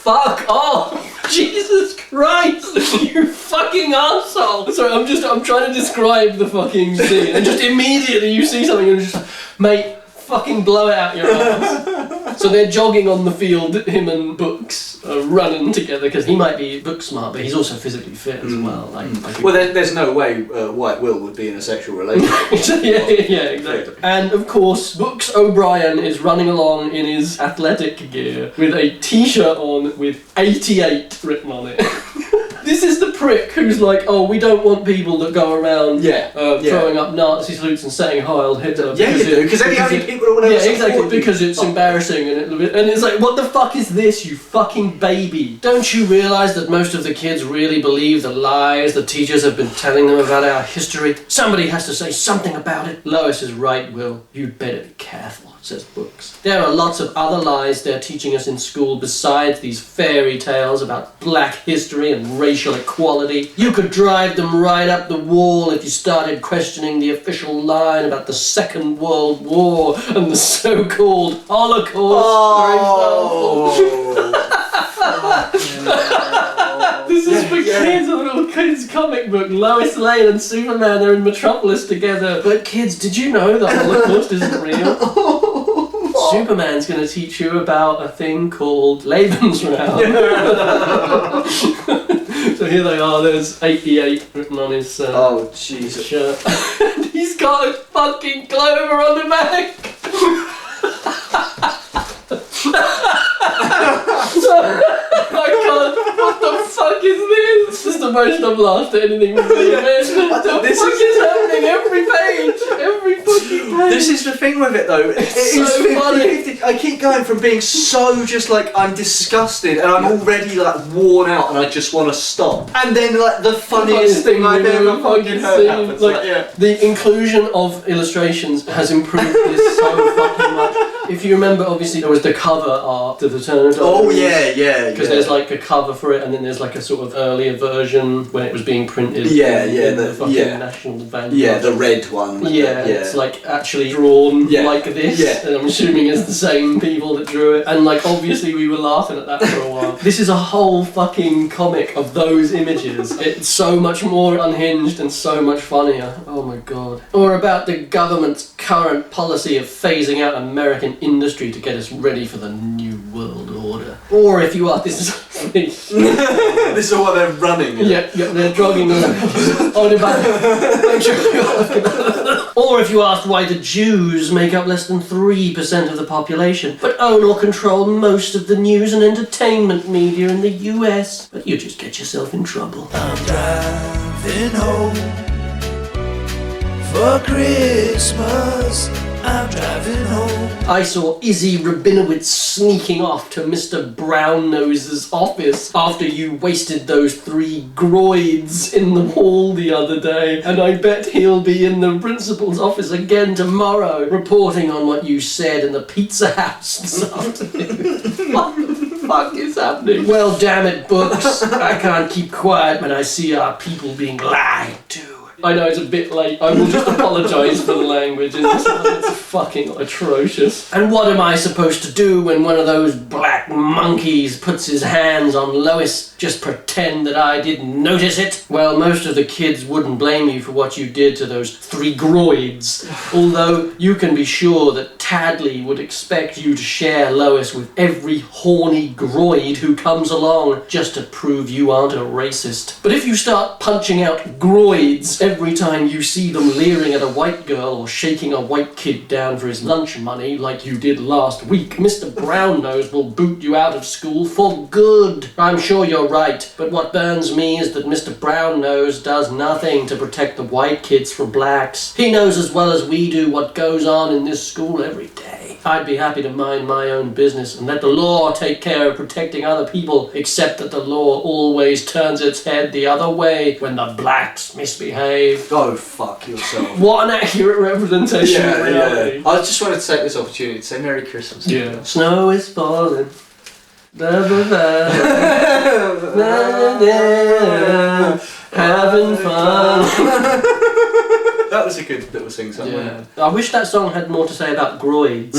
Fuck off! Jesus Christ! You fucking arsehole! Sorry, I'm trying to describe the fucking scene, and just immediately you see something and you're just like, mate, fucking blow it out your ass. So they're jogging on the field, him and Books are running together, because he might be book smart, but he's also physically fit as well. Well, there's no way White Will would be in a sexual relationship. yeah, exactly. And of course, Books O'Brien is running along in his athletic gear with a t-shirt on with 88 written on it. This is the prick who's like, oh, we don't want people that go around throwing up Nazi salutes and saying Heil Hitler. Yeah, you do, because they're the only people that will ever Yeah, exactly, support you. because it's embarrassing and it's like, what the fuck is this, you fucking baby? Don't you realise that most of the kids really believe the lies the teachers have been telling them about our history? Somebody has to say something about it. Lois is right, Will. You'd better be careful, says Books. There are lots of other lies they're teaching us in school besides these fairy tales about black history and racial equality. You could drive them right up the wall if you started questioning the official line about the Second World War and the so-called Holocaust, for example. This is for kids, a little kids comic book. Lois Lane and Superman are in Metropolis together. But kids, did you know the Holocaust isn't real? Superman's going to teach you about a thing called Lebensraum. So here they are, there's 88 written on his Jesus. shirt. And he's got a fucking clover on the back. I can't. What the fuck is this? This is the most I've laughed at anything with me, man. What the fuck is happening? Every page, every fucking page. This is the thing with it though. It's so 50, funny. 50. I keep going from being so just like I'm disgusted and I'm already like worn out and I just want to stop. And then like the funniest thing I've ever fucking heard happens. The inclusion of illustrations has improved this so fucking much. If you remember, obviously there was the cover art to the Turner Diaries. Oh yeah. Because there's like a cover for it, and then there's like a sort of earlier version when it was being printed. in the fucking National Vanguard. Yeah, the red one. Yeah, it's like actually drawn like this. Yeah. And I'm assuming it's the same people that drew it. And like obviously we were laughing at that for a while. This is a whole fucking comic of those images. It's so much more unhinged and so much funnier. Oh my god. Or about the government's current policy of phasing out American industry to get us ready for the New World Order. Or if you are, this is This is what they're running. yeah, they're drugging on about. Or if you asked why the Jews make up less than 3% of the population, but own or control most of the news and entertainment media in the US, but you just get yourself in trouble. I'm driving home for Christmas. I'm driving home. I saw Izzy Rabinowitz sneaking off to Mr. Brownnose's office after you wasted those 3 groids in the hall the other day, and I bet he'll be in the principal's office again tomorrow, reporting on what you said in the pizza house this afternoon. What the fuck is happening? Well, damn it, books. I can't keep quiet when I see our people being lied to. I know it's a bit late. I will just apologise for the language in this one. It's fucking atrocious. And what am I supposed to do when one of those black monkeys puts his hands on Lois? Just pretend that I didn't notice it? Well, most of the kids wouldn't blame you for what you did to those 3 groids. Although you can be sure that Tadley would expect you to share Lois with every horny groid who comes along just to prove you aren't a racist. But if you start punching out groids every time you see them leering at a white girl or shaking a white kid down for his lunch money like you did last week, Mr. Brownose will boot you out of school for good. I'm sure you're right, but what burns me is that Mr. Brownose does nothing to protect the white kids from blacks. He knows as well as we do what goes on in this school every day. I'd be happy to mind my own business and let the law take care of protecting other people, except that the law always turns its head the other way when the blacks misbehave. Go fuck yourself. What an accurate representation of reality. I just wanted to take this opportunity to say Merry Christmas. Yeah. Snow is falling. Da, da, da. Da, da, da. Having fun. That was a good little sing-song. Yeah. I wish that song had more to say about groids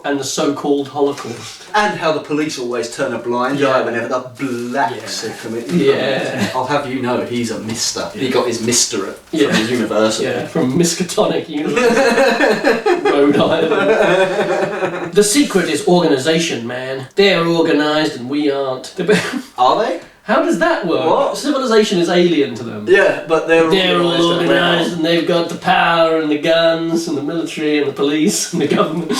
and the so-called Holocaust. And how the police always turn a blind eye whenever the blacks are committing crimes. I'll have you know, he's a mister. He got his misterate from his university. Yeah, from Miskatonic University, Rhode Island. The secret is organisation, man. They're organised and we aren't. Are they? How does that work? What? Civilization is alien to them. Yeah, but they're all organised and they've got the power and the guns and the military and the police and the government.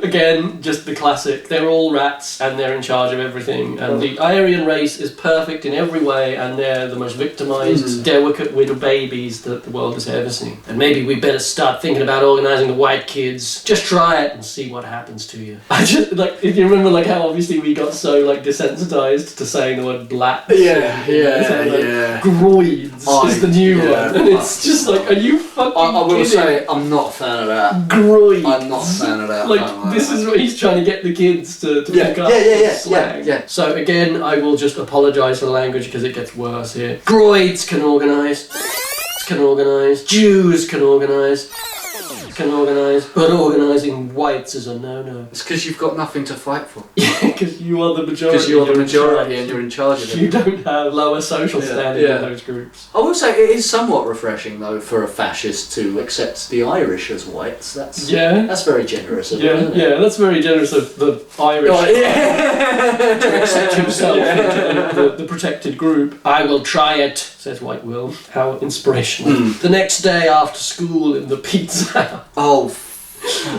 Again, just the classic. They're all rats and they're in charge of everything. And the Aryan race is perfect in every way and they're the most victimised, delicate little babies that the world has ever seen. And maybe we better start thinking about organising the white kids. Just try it and see what happens to you. I just, like, if you remember, like, how obviously we got so, like, desensitised to saying the word black. Groids is the new one. And it's just like, are you fucking I will kidding? say, I'm not a fan of that. Groids. I'm not a fan of that. Like, this is what he's trying to get the kids to pick up slang. Yeah. So again, I will just apologise for the language because it gets worse here. Groids can organise. Can organise. Jews can organise. Can organise. But organising whites is a no-no. It's because you've got nothing to fight for. Yeah, because you are the majority. Because you're the majority and you're in charge of it. You don't have lower social standing in those groups. I will say it is somewhat refreshing though for a fascist to accept the Irish as whites. That's very generous of him, isn't it? Yeah, that's very generous of the Irish to accept himself into the protected group. I will try it, says White Will. How inspirational. The next day after school in the pizza house. Oh,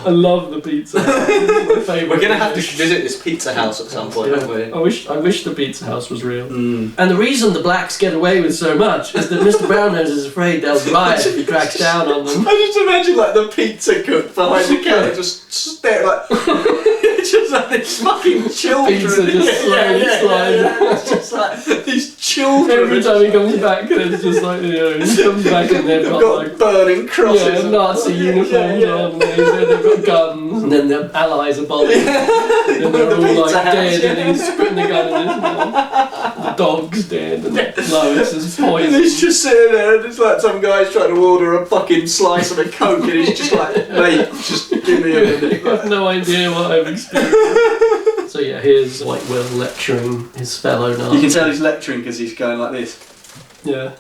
I love the pizza house. It's my favourite. we're gonna have to visit this pizza house at some point, aren't we? I wish the pizza house was real. And the reason the blacks get away with so much is that Mr. Brownose is afraid they'll riot if he cracks down on them. I just imagine like the pizza cook behind the counter just stare like just like these fucking children. Pizza just slowly slides. It's just like these children. Every time he comes back, there's just like, you know, he comes back and they've got like burning crosses. yeah, Nazi uniforms on, they've got guns, and then their allies are bombing. And they're all like dead, and he's putting the gun in his mouth. The dog's dead, and Lois is poisoned. And he's just sitting there, and it's like some guy's trying to order a fucking slice of a Coke, and he's just like, mate, just give me a minute. I have no idea what I've experienced. So yeah, here's White Will lecturing his fellow Nazis. You can tell he's lecturing because he's going like this. Yeah.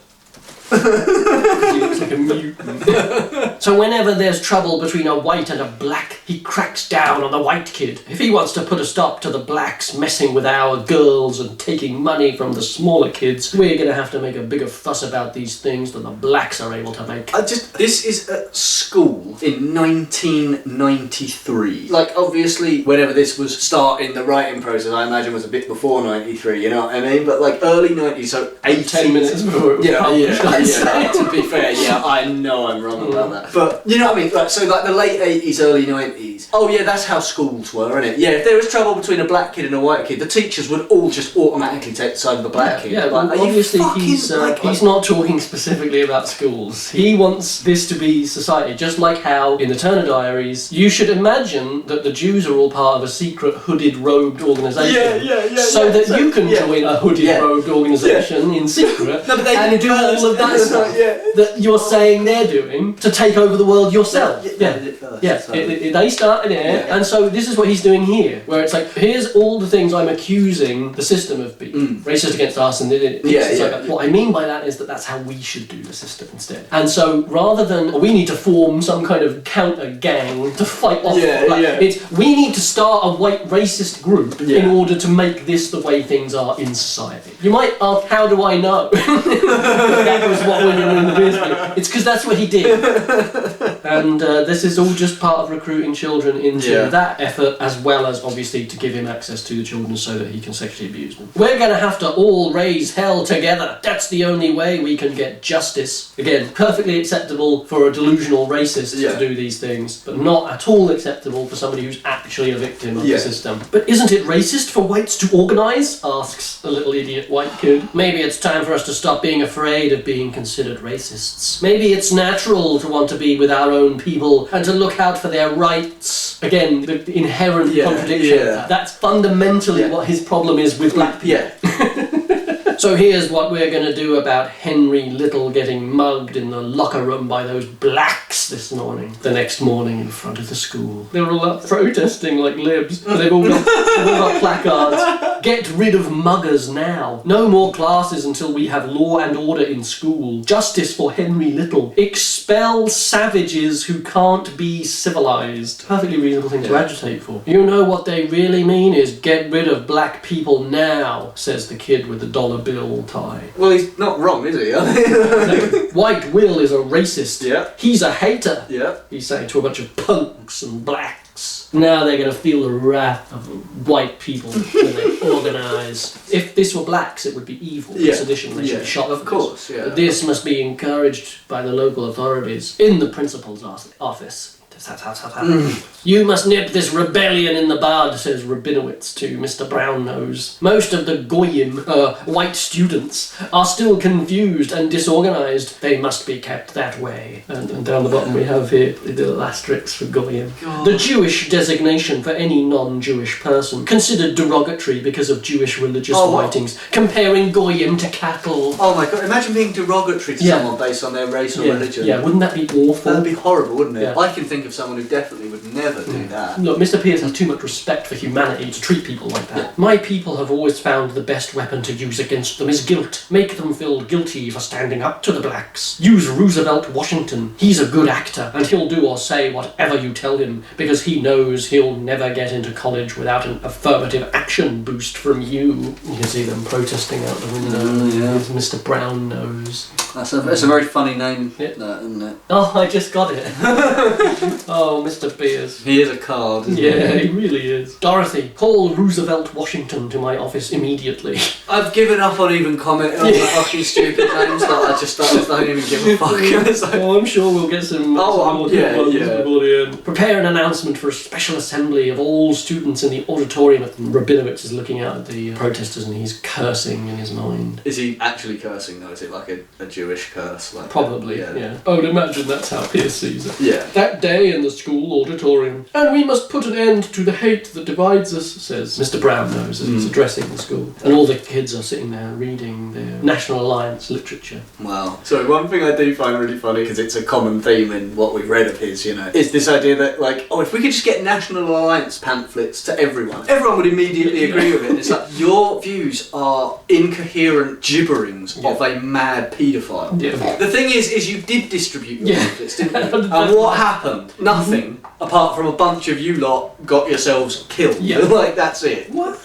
He looks like a mutant. So whenever there's trouble between a white and a black, he cracks down on the white kid. If he wants to put a stop to the blacks messing with our girls and taking money from the smaller kids, we're gonna have to make a bigger fuss about these things than the blacks are able to make. This is at school in 1993. Like, obviously, whenever this was starting, the writing process, I imagine, was a bit before 93, you know what I mean? But like early 90s, so 10 minutes before it was published. Yeah, to be fair, yeah, I know I'm wrong about that. But, you know what I mean? Like, so, like, the late 80s, early 90s. Oh, yeah, that's how schools were, innit? Yeah, if there was trouble between a black kid and a white kid, the teachers would all just automatically take the side of the black kid. Yeah, like, well, obviously he's like, not talking specifically about schools. He wants this to be society, just like how in the Turner Diaries, you should imagine that the Jews are all part of a secret hooded robed organisation. So that you can join a hooded robed organisation in secret and do all of that stuff that you're saying they're doing to take over the world yourself. They started it, and so this is what he's doing here, where it's like, here's all the things I'm accusing the system of being racist against us, and what I mean by that is that that's how we should do the system instead. And so rather than we need to form some kind of counter gang to fight off, it's we need to start a white racist group in order to make this the way things are in society. You might ask, how do I know? That was what we were in the business. It's because that's what he did. And this is all just part of recruiting children into that effort, as well as obviously to give him access to the children so that he can sexually abuse them. We're going to have to all raise hell together. That's the only way we can get justice. Again, perfectly acceptable for a delusional racist to do these things, but not at all acceptable for somebody who's actually a victim of the system. But isn't it racist for whites to organise? Asks a little idiot white kid. Maybe it's time for us to stop being afraid of being considered racists. Maybe it's natural to want to be with our own people and to look out for their rights. Again, the inherent contradiction. That's fundamentally what his problem is with black people. So here's what we're going to do about Henry Little getting mugged in the locker room by those blacks this morning. The next morning in front of the school. They were all up protesting like libs. They've all got placards. Get rid of muggers now. No more classes until we have law and order in school. Justice for Henry Little. Expel savages who can't be civilised. Perfectly reasonable thing to agitate for. You know what they really mean is get rid of black people now, says the kid with the dollar bill tie. Well, he's not wrong, is he? White Will is a racist. Yeah. He's a hater. Yeah. He's saying to a bunch of punks and blacks. Now they're going to feel the wrath of white people when they organise. If this were blacks, it would be evil. Sedition. They should be shot. Of course, But this must be encouraged by the local authorities in the principal's office. You must nip this rebellion in the bud, says Rabinowitz to Mr. Brown-Nose. Most of the Goyim, white students, are still confused and disorganised. They must be kept that way. And down the bottom we have here the little asterisks for Goyim. The Jewish designation for any non-Jewish person, considered derogatory because of Jewish religious writings, comparing Goyim to cattle. Oh my god, imagine being derogatory to someone based on their race or religion. Yeah, wouldn't that be awful? That'd be horrible, wouldn't it? Yeah. I can think of someone who definitely would never do that. Look, Mr. Pierce has too much respect for humanity to treat people like that. My people have always found the best weapon to use against them is guilt. Make them feel guilty for standing up to the blacks. Use Roosevelt Washington. He's a good actor, and he'll do or say whatever you tell him, because he knows he'll never get into college without an affirmative action boost from you. You can see them protesting out the window. Here's Mr. Brown-Nose. That's a very funny name, Yeah. that, isn't it? Oh, I just got it. Oh, Mr. Beers. He is a card, isn't Yeah, he really is. Dorothy, call Roosevelt Washington to my office immediately. I've given up on even commenting on the fucking stupid names. Like, I just don't even give a fuck. It's like, Oh, I'm sure we'll get some more good yeah, ones yeah. before the end. Prepare an announcement for a special assembly of all students in the auditorium. And Rabinowitz is looking out at the protesters and he's cursing in his mind. is he actually cursing though? Is it like a Jewish curse? Like, Probably, yeah. I would imagine that's how Pierce sees it. Yeah. That day in the school auditorium. And we must put an end to the hate that divides us, says Mr. Brown knows as he's addressing the school. And all the kids are sitting there reading their National Alliance literature. Wow. So one thing I do find really funny, because it's a common theme in what we've read of his, is this idea that, like, oh, if we could just get National Alliance pamphlets to everyone would immediately agree with it. And it's like, your views are incoherent gibberings of a mad paedophile. Yeah. The thing is you did distribute your pamphlets, didn't you? That's And what happened? Nothing, apart from a bunch of you lot got yourselves killed. Yeah. Like, that's it. What?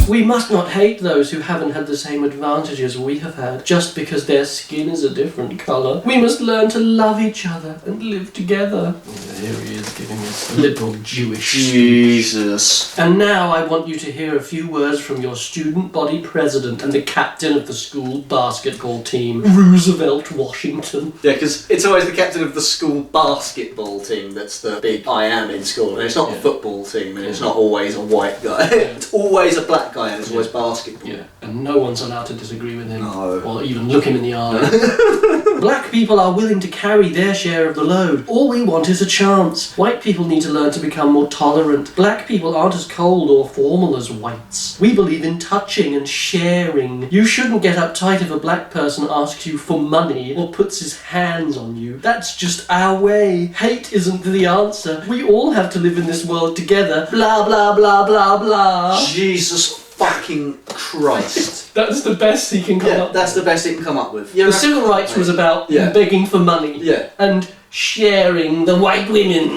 We must not hate those who haven't had the same advantages we have had just because their skin is a different colour. We must learn to love each other and live together. Here he is giving us liberal Jewish speech. Jesus. And now I want you to hear a few words from your student body president and the captain of the school basketball team, Roosevelt Washington. Yeah, because it's always the captain of the school basketball team that's the big I am in school. And it's not the football team, and it's not always a white guy. It's always a black guy, and it's always basketball. Yeah, and no one's allowed to disagree with him No. or even look him in the eye. Black people are willing to carry their share of the load. All we want is a chance. White people need to learn to become more tolerant. Black people aren't as cold or formal as whites. We believe in touching and sharing. You shouldn't get uptight if a black person asks you for money or puts his hands on you. That's just our way. Hate isn't the answer. We all have to live in this world together. Blah, blah, blah, blah, blah. Jesus fucking Christ. That's the best he can come up with. That's the best it can come up with. The civil rights was about begging for money and sharing the white women.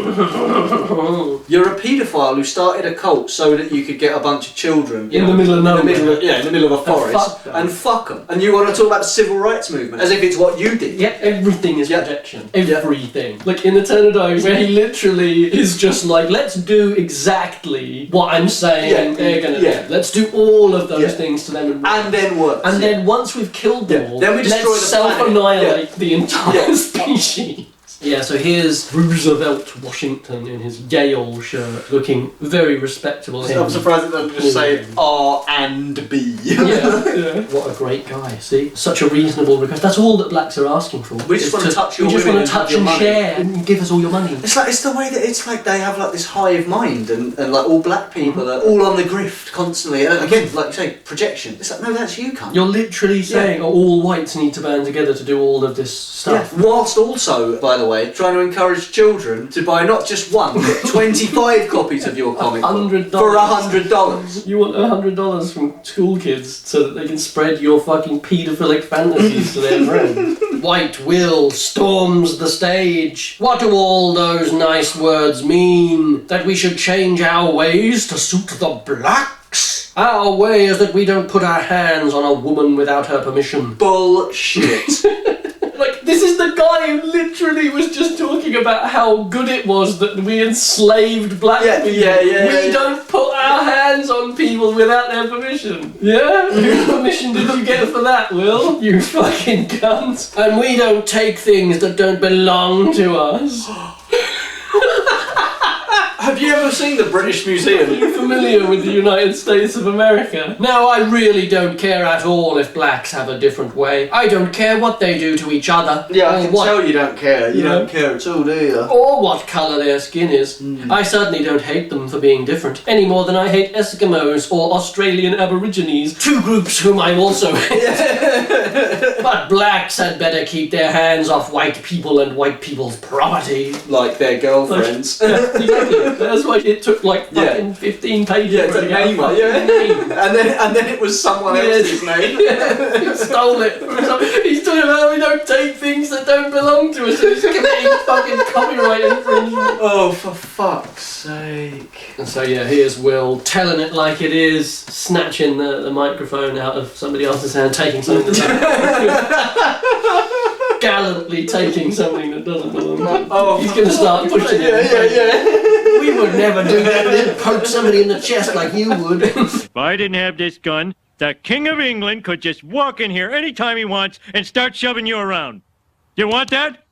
You're a paedophile who started a cult so that you could get a bunch of children In the middle of nowhere. in the middle of a forest and fuck them. And you want to talk about the civil rights movement as if it's what you did. Yeah, everything is projection. Everything. Like in Eternal Diaries, where he literally is just like, let's do exactly what I'm saying they're gonna do. Let's do all of those things to them And then worse. And then once we've killed them all, then we destroy let's the planet. self-annihilate the entire species. Yeah, so here's Roosevelt Washington in his Yale shirt, looking very respectable. I'm surprised it doesn't just say R and B. Yeah. What a great guy, see? Such a reasonable request. That's all that blacks are asking for. We just want to touch your We just women want to touch and and have your share and give us all your money. It's the way that it's like they have like this hive mind and like all black people are all on the grift constantly. And again, like you say, projection. It's like, no, that's you, cunt. You're literally saying all whites need to band together to do all of this stuff. Yeah. Whilst also, by the way, trying to encourage children to buy not just one, but 25 copies of your comic book $100. for $100. You want $100 from school kids so that they can spread your fucking paedophilic fantasies to their friends. White Will storms the stage. What do all those nice words mean? That we should change our ways to suit the blacks? Our way is that we don't put our hands on a woman without her permission. Bullshit. Like, this is the guy who literally was just talking about how good it was that we enslaved black people. We don't put our hands on people without their permission. Yeah? Whose permission did you get for that, Will? You fucking cunt. And we don't take things that don't belong to us. Have you ever seen the British Museum? Are you familiar with the United States of America? Now, I really don't care at all if blacks have a different way. I don't care what they do to each other. Yeah, I can tell you don't care. You don't care at all, do you? Or what colour their skin is. I certainly don't hate them for being different, any more than I hate Eskimos or Australian Aborigines, two groups whom I also hate. But blacks had better keep their hands off white people and white people's property. Like their girlfriends. Yeah, exactly. That's why it took like fucking 15 pages to name it. name. And then it was someone else's name. He stole it from he talking about we don't take things that don't belong to us. He's committing fucking copyright infringement. Oh, for fuck's sake. And so yeah, here's Will telling it like it is, snatching the microphone out of somebody else's hand, taking something that gallantly taking something that doesn't belong. He's going to start pushing it. Yeah. We would never do that. We'd poke somebody in the chest like you would. If I didn't have this gun, the King of England could just walk in here anytime he wants and start shoving you around. You want that?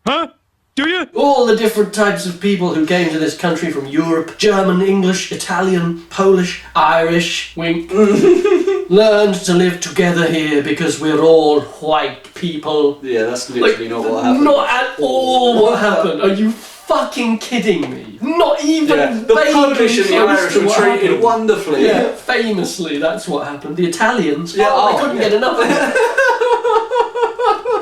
Huh? Do you? All the different types of people who came to this country from Europe, German, English, Italian, Polish, Irish, wink, learned to live together here because we're all white people. Yeah, that's literally not what happened. Not at all what happened. Are you fucking kidding me? Not even The Polish and the close Irish to were what treated happened. wonderfully. Yeah, famously, that's what happened. The Italians, Yeah, they couldn't get enough of it.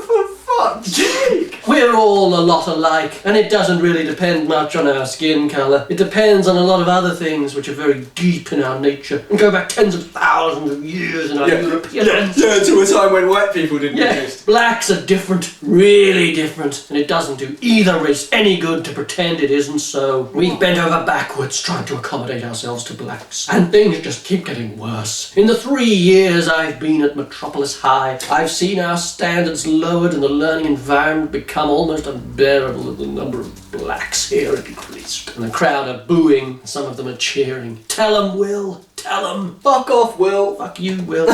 For fuck's sake. We're all a lot alike, and it doesn't really depend much on our skin colour. It depends on a lot of other things which are very deep in our nature and go back tens of thousands of years in our European ancestry. To a time when white people didn't exist. Blacks are different, really different, and it doesn't do either race any good to pretend it isn't so. We bent over backwards trying to accommodate ourselves to blacks, and things just keep getting worse. In the 3 years I've been at Metropolis High, I've seen our standards lowered and the learning environment become almost unbearable as the number of blacks here increased. And the crowd are booing, some of them are cheering. Tell 'em, Will, tell 'em. Fuck off, Will. Fuck you, Will.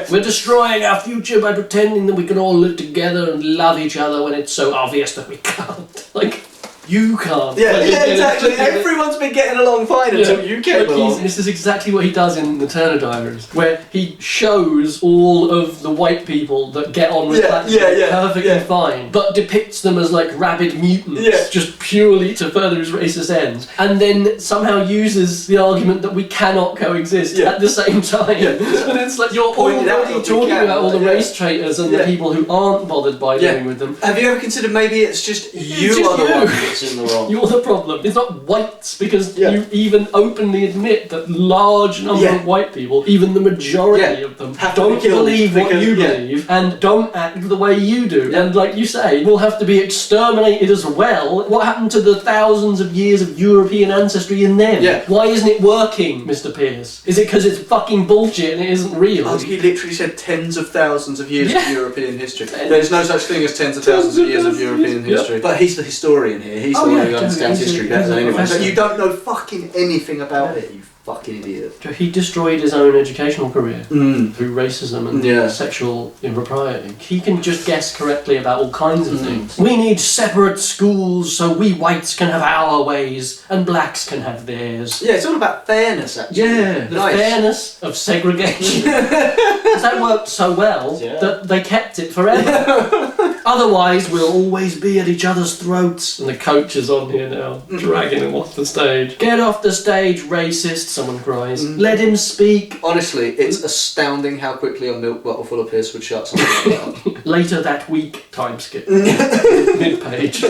We're destroying our future by pretending that we can all live together and love each other when it's so obvious that we can't. Like, you can't. Yeah, Like, exactly. Everyone's been getting along fine until you came along. This is exactly what he does in the Turner Diaries, where he shows all of the white people that get on with black people perfectly fine, but depicts them as like rabid mutants, just purely to further his racist ends, and then somehow uses the argument that we cannot coexist at the same time. And it's like you're already talking about all the race traitors and the people who aren't bothered by living with them. Have you ever considered maybe it's just you just are the you. one that's in the wrong? You're the problem. It's not whites, because you even openly admit that large number of white people, even the majority of them, don't believe what you believe and don't act the way you do. And like you say, will have to be exterminated as well. What happened to the thousands of years of European ancestry in them? Why isn't it working, Mr. Pierce? Is it because it's fucking bullshit and it isn't real? Oh, he literally said tens of thousands of years of European history. There's no such thing as tens of thousands of years of European history. But he's the historian here. He's the one who understands history better than anyone. So you don't know fucking anything about it, you fucking idiot. He destroyed his own educational career through racism and sexual impropriety. He can just guess correctly about all kinds of things. We need separate schools so we whites can have our ways and blacks can have theirs. Yeah, it's all about fairness, actually. Yeah, the fairness of segregation. Because that worked so well that they kept it forever. Otherwise, we'll always be at each other's throats. And the coach is on here now, dragging him off the stage. Get off the stage, racist, someone cries. Let him speak. Honestly, it's astounding how quickly a milk bottle full of piss would shut something like that. Later that week, time skip. Mid-page.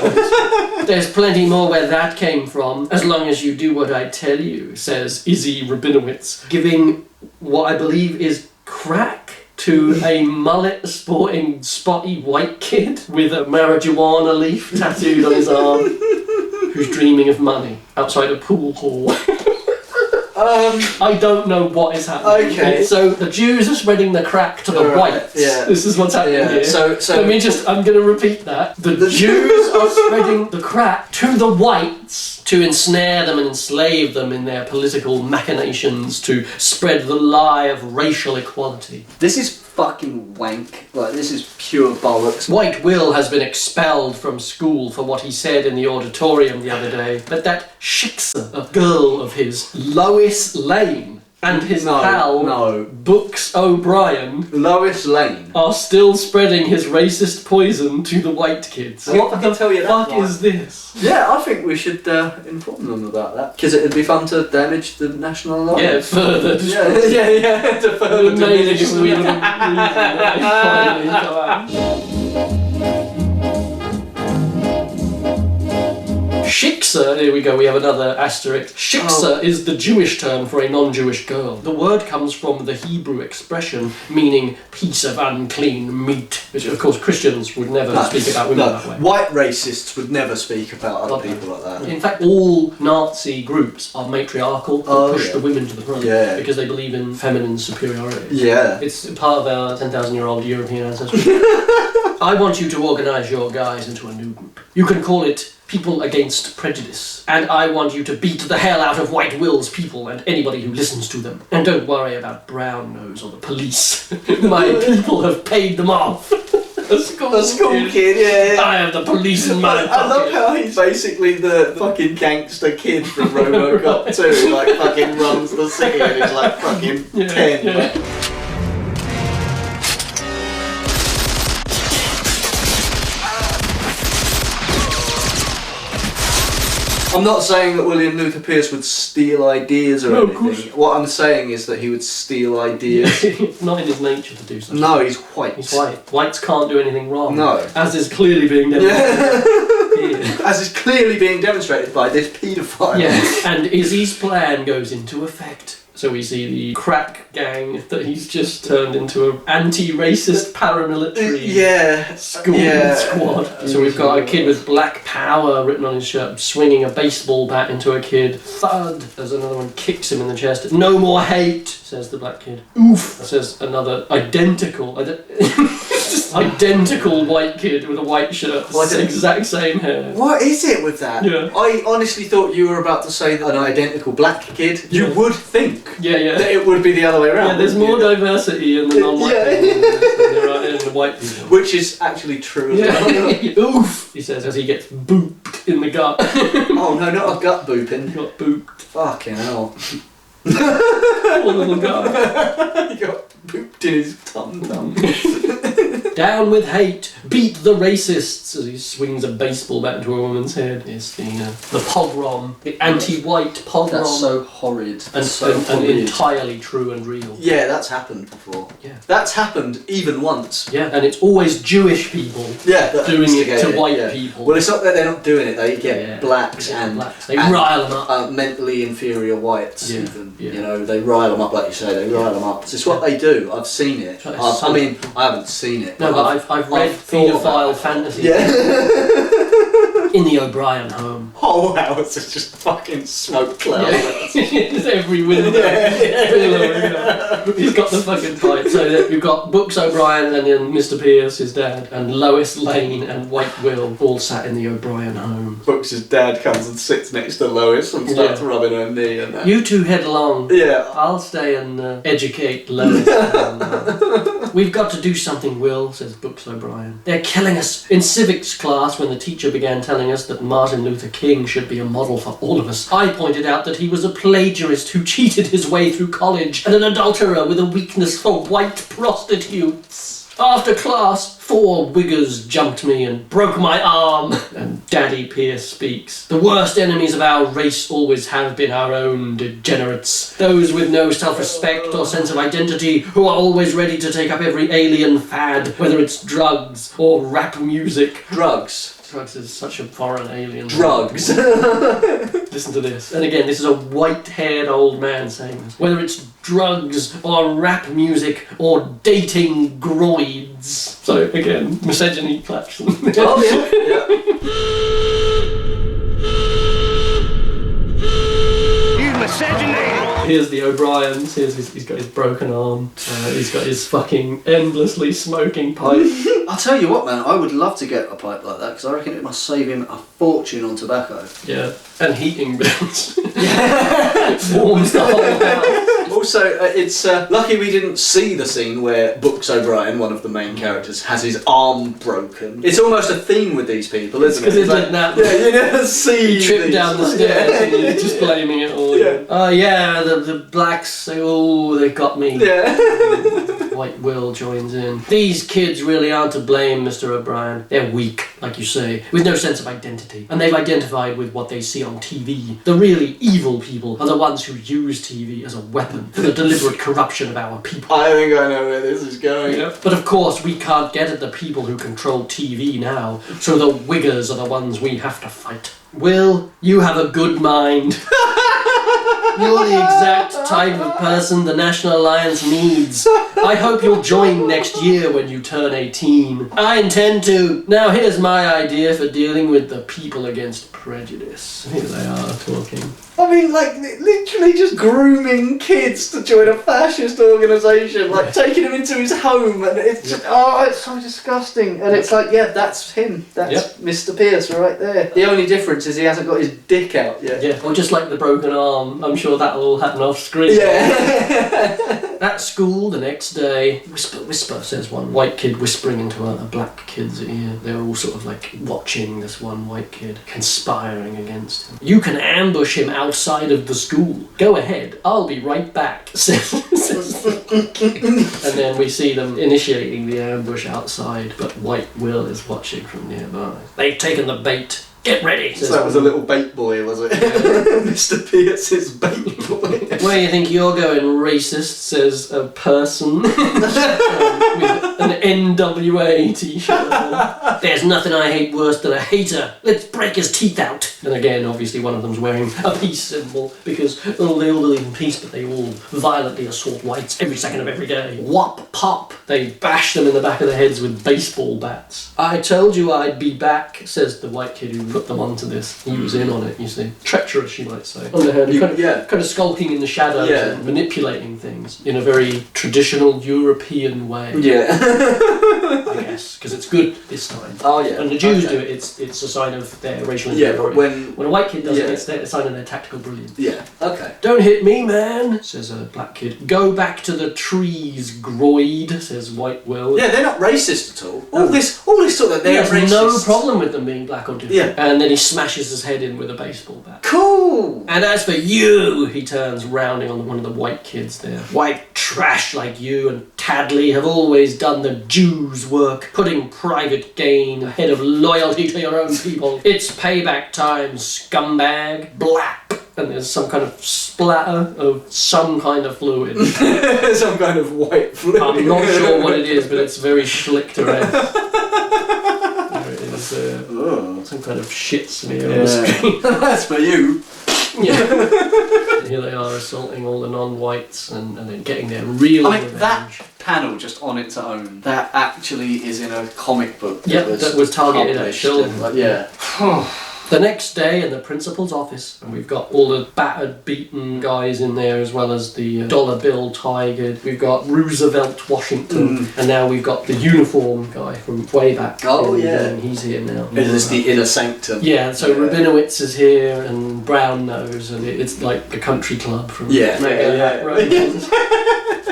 There's plenty more where that came from, as long as you do what I tell you, says Izzy Rabinowitz, giving what I believe is crack to a mullet-sporting spotty white kid with a marijuana leaf tattooed on his arm, who's dreaming of money outside a pool hall. I don't know what is happening. Okay. So the Jews are spreading the crack to the whites. Yeah. This is what's happening here. So I'm going to repeat that. The Jews are spreading the crack to the whites to ensnare them and enslave them in their political machinations to spread the lie of racial equality. This is fucking wank. Like, this is pure bollocks. White Will has been expelled from school for what he said in the auditorium the other day, but that Shiksa, a girl of his, Lois Lane, and his pal, Books O'Brien, Lois Lane, are still spreading his racist poison to the white kids. What the fuck is this? Yeah, I think we should inform them about that, because it'd be fun to damage the national alarm. Yeah, further. To further amazing if we diminish. finally go out. Shiksa, here we go, we have another asterisk. Shiksa is the Jewish term for a non-Jewish girl. The word comes from the Hebrew expression meaning piece of unclean meat, which of course Christians would never speak about women that way. White racists would never speak about other people like that. In fact, all Nazi groups are matriarchal, push the women to the front, because they believe in feminine superiority. Yeah. It's part of our 10,000-year-old European ancestry. I want you to organise your guys into a new group. You can call it People Against Prejudice. And I want you to beat the hell out of White Will's people and anybody who listens to them. And don't worry about Brown Nose or the police. My people have paid them off. A school kid, yeah. I have the police in my pocket. I love how he's basically the fucking gangster kid from RoboCop 2, like fucking runs the city and he's like fucking 10. Yeah. I'm not saying that William Luther Pierce would steal ideas or anything. What I'm saying is that he would steal ideas. It's not in his nature to do so. No, he's white. He's white. Whites can't do anything wrong. No. As is clearly being demonstrated. As is clearly being demonstrated by this paedophile. Yes, and Izzy's plan goes into effect. So we see the crack gang that he's just turned into an anti-racist paramilitary squad. So we've got a kid with Black Power written on his shirt, swinging a baseball bat into a kid. Thud, there's another one, kicks him in the chest. No more hate, says the black kid. Oof, says another identical white kid with a white shirt, the exact same hair. What is it with that? Yeah. I honestly thought you were about to say an identical black kid. You would think that it would be the other way around. Yeah, there's more diversity in the non-white people than there are in the white people. Which is actually true as well. Oof, he says as he gets booped in the gut. Oh no, not a gut booping. He got booped. Fucking hell. Poor little guy. He got booped in his tum-tum. Down with hate, beat the racists, as he swings a baseball bat into a woman's head. It's the pogrom, the anti-white pogrom. That's so horrid. And entirely true and real. Yeah, that's happened before. Yeah. That's happened even once. Yeah, and it's always Jewish people doing it to white people. Well, it's not that they're not doing it, they get blacks and they rile them up. Mentally inferior whites even. Yeah. You know, they rile them up, like you say, they rile them up. It's what they do. I've seen it. I mean, I haven't seen it. No, but I've read paedophile fantasy in the O'Brien home. Whole house is just fucking smoke cloud. It's every window. He's got the fucking pipe. So we've got Books O'Brien and then Mr. Pierce, his dad, and Lois Lane and White Will all sat in the O'Brien home. Books' dad comes and sits next to Lois and starts rubbing her knee and that. You two head along. Yeah. I'll stay and educate Lois. We've got to do something, Will, says Books O'Brien. They're killing us. In civics class, when the teacher began telling us that Martin Luther King should be a model for all of us, I pointed out that he was a plagiarist who cheated his way through college and an adulterer with a weakness for white prostitutes. After class, 4 wiggers jumped me and broke my arm. And Daddy Pierce speaks. The worst enemies of our race always have been our own degenerates. Those with no self-respect or sense of identity, who are always ready to take up every alien fad, whether it's drugs or rap music. Drugs is such a foreign alien. Drugs. Listen to this. And again, this is a white-haired old man saying this. Whether it's drugs or rap music or dating groids. So again, misogyny klaxon. Oh yeah. You miscegenate! Here's the O'Briens. He's got his broken arm. He's got his fucking endlessly smoking pipe. I'll tell you what, man, I would love to get a pipe like that because I reckon it must save him a fortune on tobacco. Yeah, and heating bills. Warms the whole house. Also, it's lucky we didn't see the scene where Books O'Brien, one of the main characters, has his arm broken. It's almost a theme with these people, isn't it? Because it didn't happen. Yeah, you never see. You trip down the stairs and you're just blaming it all. Yeah. The blacks, they've got me. Yeah. White Will joins in. These kids really aren't to blame, Mr. O'Brien. They're weak, like you say, with no sense of identity. And they've identified with what they see on TV. The really evil people are the ones who use TV as a weapon for the deliberate corruption of our people. I think I know where this is going. Yeah. But of course, we can't get at the people who control TV now, so the wiggers are the ones we have to fight. Will, you have a good mind. You're the exact type of person the National Alliance needs. I hope you'll join next year when you turn 18. I intend to. Now here's my idea for dealing with the people against prejudice. Here they are talking. I mean, like, literally just grooming kids to join a fascist organisation, like taking them into his home, and it's just, oh, it's so disgusting. And it's like, yeah, that's him. That's Mr. Pierce right there. The only difference is he hasn't got his dick out yet. Yeah, or just like the broken arm. I'm sure that'll all happen off screen. Yeah. At school the next day, whisper, whisper, says one white kid whispering into a black kid's ear. They're all sort of like watching this one white kid, conspiring against him. You can ambush him outside of the school. Go ahead, I'll be right back. And then we see them initiating the ambush outside, but White Will is watching from nearby. They've taken the bait. Get ready. So that was a little bait boy, was it? Mr. Pierce's bait boy. Where do you think you're going, racist? Says a person with an NWA t-shirt on. There's nothing I hate worse than a hater. Let's break his teeth out. And again, obviously one of them's wearing a peace symbol because they all believe in peace, but they all violently assault whites every second of every day. Whop pop. They bash them in the back of the heads with baseball bats. I told you I'd be back, says the white kid who put them onto this. He was in on it, you see. Treacherous, you might say. Underhand, kind of skulking in the shadows and manipulating things in a very traditional European way. Yeah. I guess, because it's good this time. Oh yeah. When the Jews do it, it's a sign of their racial inferiority. But when a white kid does it, it's a sign of their tactical brilliance. Yeah. Okay. Don't hit me, man, says a black kid. Go back to the trees, Groid, says White Will. Yeah, they're not racist at all. All this talk that they're He has racist. no problem with them being black or different. Yeah. And then he smashes his head in with a baseball bat. Cool. And as for you, he turns rounding on one of the white kids there. White trash like you and Tadley have always done the Jews' work, putting private gain ahead of loyalty to your own people. It's payback time, scumbag. Blap. And there's some kind of splatter of some kind of fluid. Some kind of white fluid. I'm not sure what it is, but it's very schlichter-esque. There it is, some kind of shit smear on the screen. That's for you. Yeah. Here they are assaulting all the non-whites and then getting their real revenge. That panel just on its own, that actually is in a comic book. That was targeted at published children. and, yeah. The next day in the principal's office, and we've got all the battered, beaten guys in there, as well as the dollar bill tigered. We've got Roosevelt Washington, and now we've got the uniform guy from way back. Oh, yeah. And he's here now. It is the inner sanctum. Yeah, so Rabinowitz is here, and Brown Nose, and it's like a country club from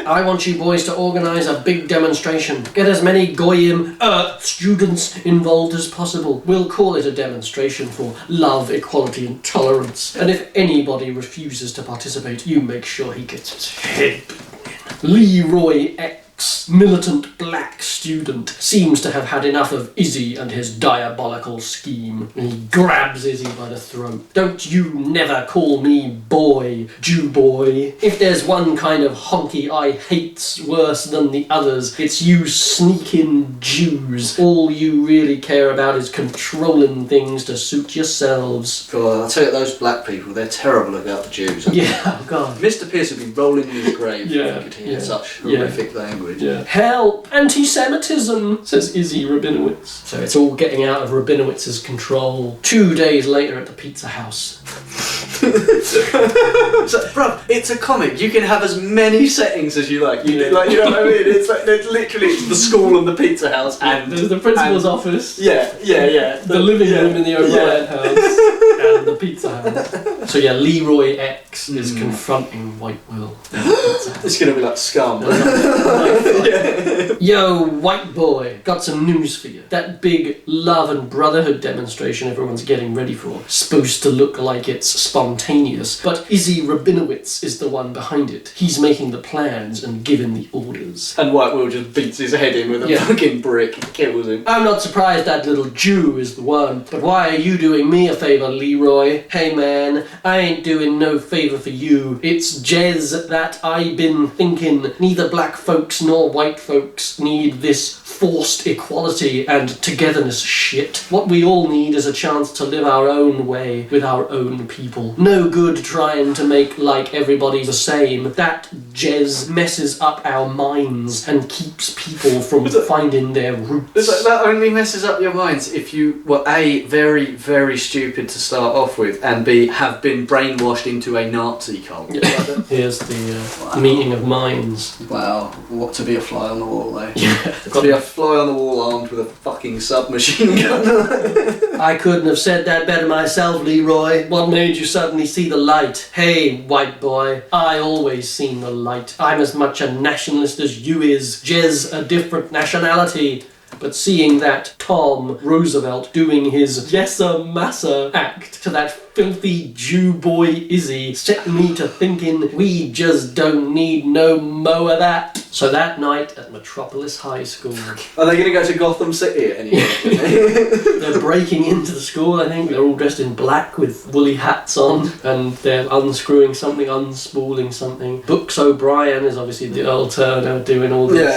I want you boys to organise a big demonstration. Get as many Goyim students involved as possible. We'll call it a demonstration for love, equality and tolerance. And if anybody refuses to participate, you make sure he gets his head beaten. Leroy X, militant black student, seems to have had enough of Izzy and his diabolical scheme. And he grabs Izzy by the throat. Don't you never call me boy, Jew boy. If there's one kind of honky I hates worse than the others, it's you sneaking Jews. All you really care about is controlling things to suit yourselves. God, I'll tell you, those black people, they're terrible about the Jews. Yeah, oh God. Mr. Pierce would be rolling in his grave Yeah, if he could hear yeah, such yeah. horrific language. Yeah. Help! Anti-Semitism, says Izzy Rabinowitz. So it's all getting out of Rabinowitz's control. 2 days later at the pizza house. So, bruv, it's a comic. You can have as many settings as you like. You know what I mean? It's like literally it's the school and the pizza house and There's the principal's office. Yeah. The living room in the O'Brien house. And the pizza house. So yeah, Leroy X is confronting White Will. It's gonna be like Scum. Yo, white boy, got some news for you. That big love and brotherhood demonstration everyone's getting ready for, supposed to look like it's spontaneous genius, but Izzy Rabinowitz is the one behind it. He's making the plans and giving the orders. And White Will just beats his head in with a fucking brick and kills him. I'm not surprised that little Jew is the one, but why are you doing me a favour, Leroy? Hey man, I ain't doing no favour for you. It's Jez that I been thinking neither black folks nor white folks need this forced equality and togetherness shit. What we all need is a chance to live our own way with our own people. No good trying to make like everybody the same. That Jez messes up our minds and keeps people from finding their roots. That only messes up your minds if you were A, very, very stupid to start off with, and B, have been brainwashed into a Nazi cult. Yeah, here's the meeting of minds. Wow, what to be a fly on the wall, eh? Yeah. To be a fly on the wall armed with a fucking submachine gun. I couldn't have said that better myself, Leroy. What made you suddenly see the light? Hey, white boy, I always seen the light. I'm as much a nationalist as you is. Jez a different nationality. But seeing that Tom Roosevelt doing his yesser massa act to that filthy Jew boy Izzy set me to thinking we just don't need no mo of that. So that night at Metropolis High School. Are they going to go to Gotham City at any point? They're breaking into the school, I think. They're all dressed in black with woolly hats on, and they're unscrewing something, unspooling something. Books O'Brien is obviously the Earl Turner doing all this.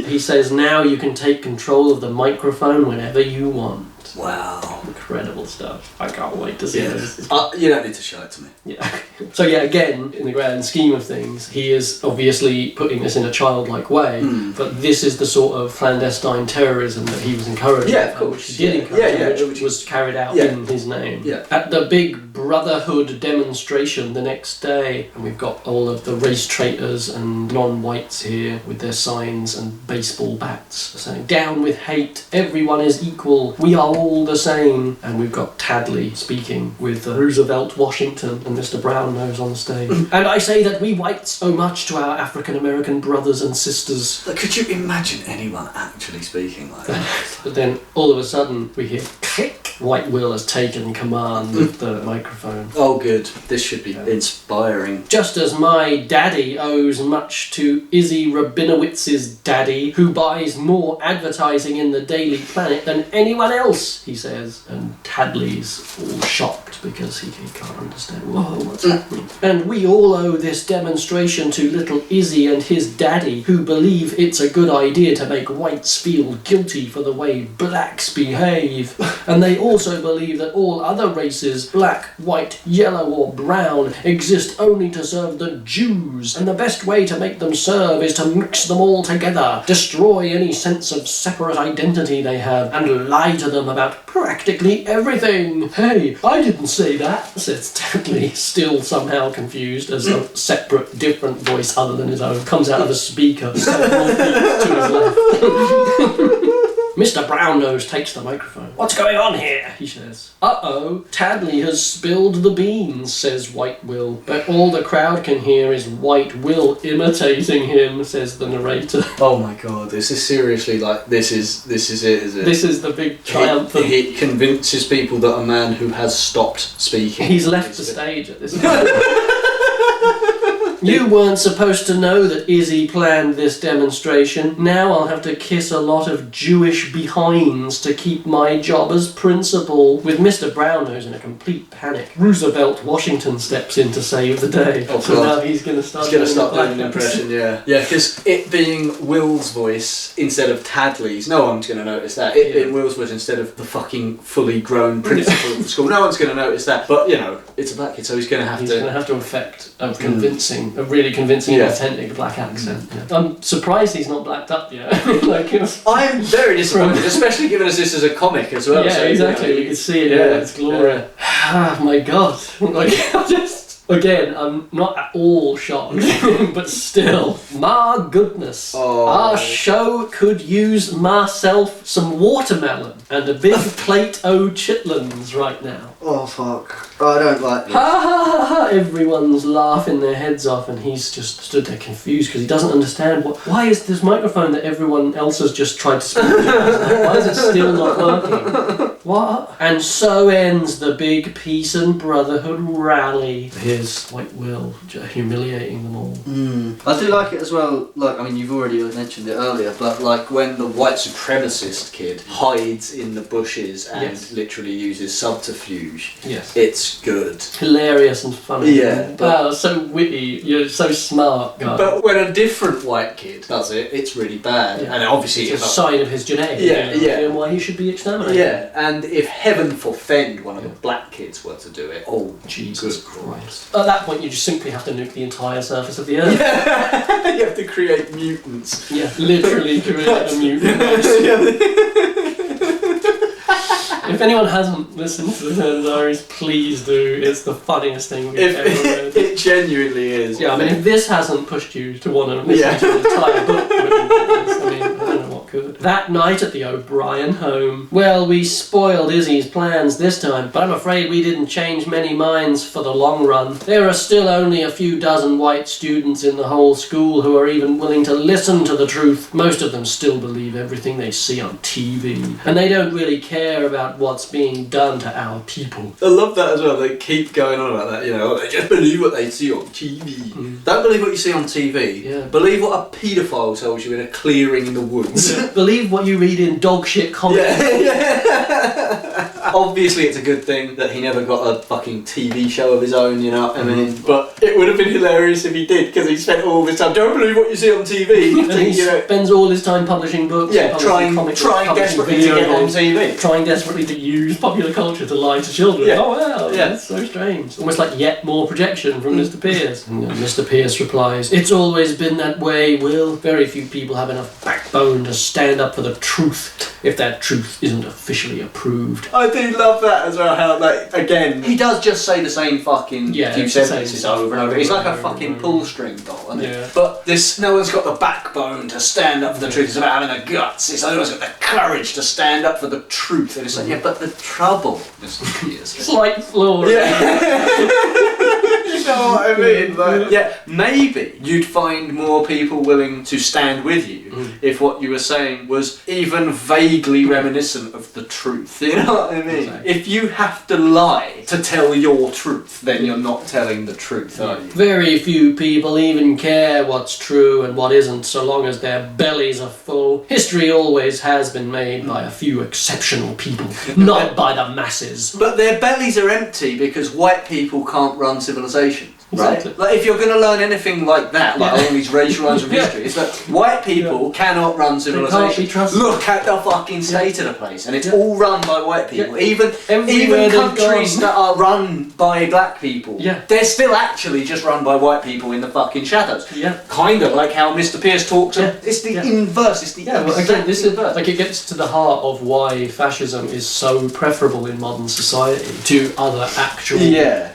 He says, now you can take control of the microphone whenever you want. Wow. Incredible stuff. I can't wait to see this. You don't need to show it to me. Yeah. So yeah, again, in the grand scheme of things, he is obviously putting this in a childlike way, but this is the sort of clandestine terrorism that he was encouraging. Yeah, of course. Which he did encourage, which was carried out in his name. Yeah. At the big Brotherhood demonstration the next day, and we've got all of the race traitors and non-whites here with their signs and baseball bats saying, down with hate, everyone is equal, we are all the same. And we've got Tadley speaking with Roosevelt Washington and Mr. Brownose on stage. And I say that we whites owe much to our African American brothers and sisters. Could you imagine anyone actually speaking like that? But then all of a sudden we hear click. White Will has taken command of the microphone. Oh good, this should be inspiring. Just as my daddy owes much to Izzy Rabinowitz's daddy, who buys more advertising in the Daily Planet than anyone else, he says. And Tadley's all shocked because he can't understand. Whoa, what's happening? And we all owe this demonstration to little Izzy and his daddy, who believe it's a good idea to make whites feel guilty for the way blacks behave. And they also believe that all other races, black, white, yellow or brown, exist only to serve the Jews, and the best way to make them serve is to mix them all together, destroy any sense of separate identity they have, and lie to them about practically everything. Hey, I didn't say that, says Tadley, still somehow confused as a separate, different voice other than his own comes out of a speaker several feet to his left. Mr. Brownose takes the microphone. What's going on here? He says. Uh-oh, Tadley has spilled the beans, says White Will. But all the crowd can hear is White Will imitating him, says the narrator. Oh my god, this is seriously like, this is it, is it? This is the big triumphant. He convinces people that a man who has stopped speaking. He's left the stage at this point. You weren't supposed to know that Izzy planned this demonstration. Now I'll have to kiss a lot of Jewish behinds to keep my job as principal. With Mr. Brownose in a complete panic, Roosevelt Washington steps in to save the day. Oh, so now he's going to start doing an impression, yeah. Yeah, because it being Will's voice instead of Tadley's, no one's going to notice that. It being Will's voice instead of the fucking fully grown principal of the school, no one's going to notice that. But, you know, it's a black kid, so he's going to have to affect a convincing, a really convincing, authentic black accent. Yeah. I'm surprised he's not blacked up yet. I'm very disappointed, especially given us this as a comic as well. Yeah, so, exactly. You can see it in its glory. Ah, my God. Again, I'm not at all shocked, but still, my goodness. Our show could use myself some watermelon. and a big plate o' chitlins right now. Oh fuck. I don't like this. Ha ha ha ha! Everyone's laughing their heads off, and he's just stood there confused because he doesn't understand why is this microphone that everyone else has just tried to speak to? Why is it still not working? What? And so ends the big peace and brotherhood rally. Here's White Will humiliating them all. I do like it as well. Like, I mean, you've already mentioned it earlier, but like when the white supremacist kid hides in the bushes and literally uses subterfuge. Yes. It's good. Hilarious and funny. Yeah. Wow, so witty. You're so smart, guy. But when a different white kid does it, it's really bad. Yeah. And obviously it's a sign of his genetics. And why he should be exterminated. Yeah, and if heaven forfend one of the black kids were to do it, oh Jesus good Christ. At that point you just simply have to nuke the entire surface of the earth. You have to create mutants. Yeah, literally create a mutant race. If anyone hasn't listened to the Diaries, please do. It's the funniest thing we've ever read. It genuinely is. Yeah, I mean, if this hasn't pushed you to want to listen to the entire book written like this, I mean, I don't know what could. That night at the O'Brien home, well, we spoiled Izzy's plans this time, but I'm afraid we didn't change many minds for the long run. There are still only a few dozen white students in the whole school who are even willing to listen to the truth. Most of them still believe everything they see on TV, and they don't really care about what's being done to our people. I love that as well. They keep going on about that, you know. They just believe what they see on TV. Don't believe what you see on TV. Yeah. Believe what a paedophile tells you in a clearing in the woods. Believe what you read in dog shit comics. Obviously, it's a good thing that he never got a fucking TV show of his own, you know what I mean? But it would have been hilarious if he did, because he spent all this time, don't believe what you see on TV. And he spends all his time publishing books, trying desperately to get on TV. Trying desperately to use popular culture to lie to children. Yeah. Oh wow, that's so strange. Almost like yet more projection from Mr. Pierce. And Mr. Pierce replies, it's always been that way, Will. Very few people have enough backbone to stand up for the truth if that truth isn't officially approved. I do love that as well, how, like, again, he does just say the same fucking few sentences over and over. He's like a fucking pull string doll, isn't he? But no one's got the backbone to stand up for the truth. It's about having the guts. It's no one's got the courage to stand up for the truth. And it's like, yeah, but the trouble, Mr. Pierce. Slight flaw. You know what I mean? Like, maybe you'd find more people willing to stand with you if what you were saying was even vaguely reminiscent of the truth. You know what I mean? Exactly. If you have to lie to tell your truth, then you're not telling the truth, are you? Very few people even care what's true and what isn't, so long as their bellies are full. History always has been made by a few exceptional people, not by the masses. But their bellies are empty because white people can't run civilizations. Right? Exactly. Like, if you're going to learn anything like that, like all these racial lines from history, it's that white people cannot run civilization. Can't be trusted. Look at the fucking state of the place, and it's all run by white people. Everywhere Even countries they've that are run by black people, they're still actually just run by white people in the fucking shadows. Kind of like how Mr. Pierce talks. It's the inverse. It's the again, this inverse. is like, it gets to the heart of why fascism is so preferable in modern society to other actual,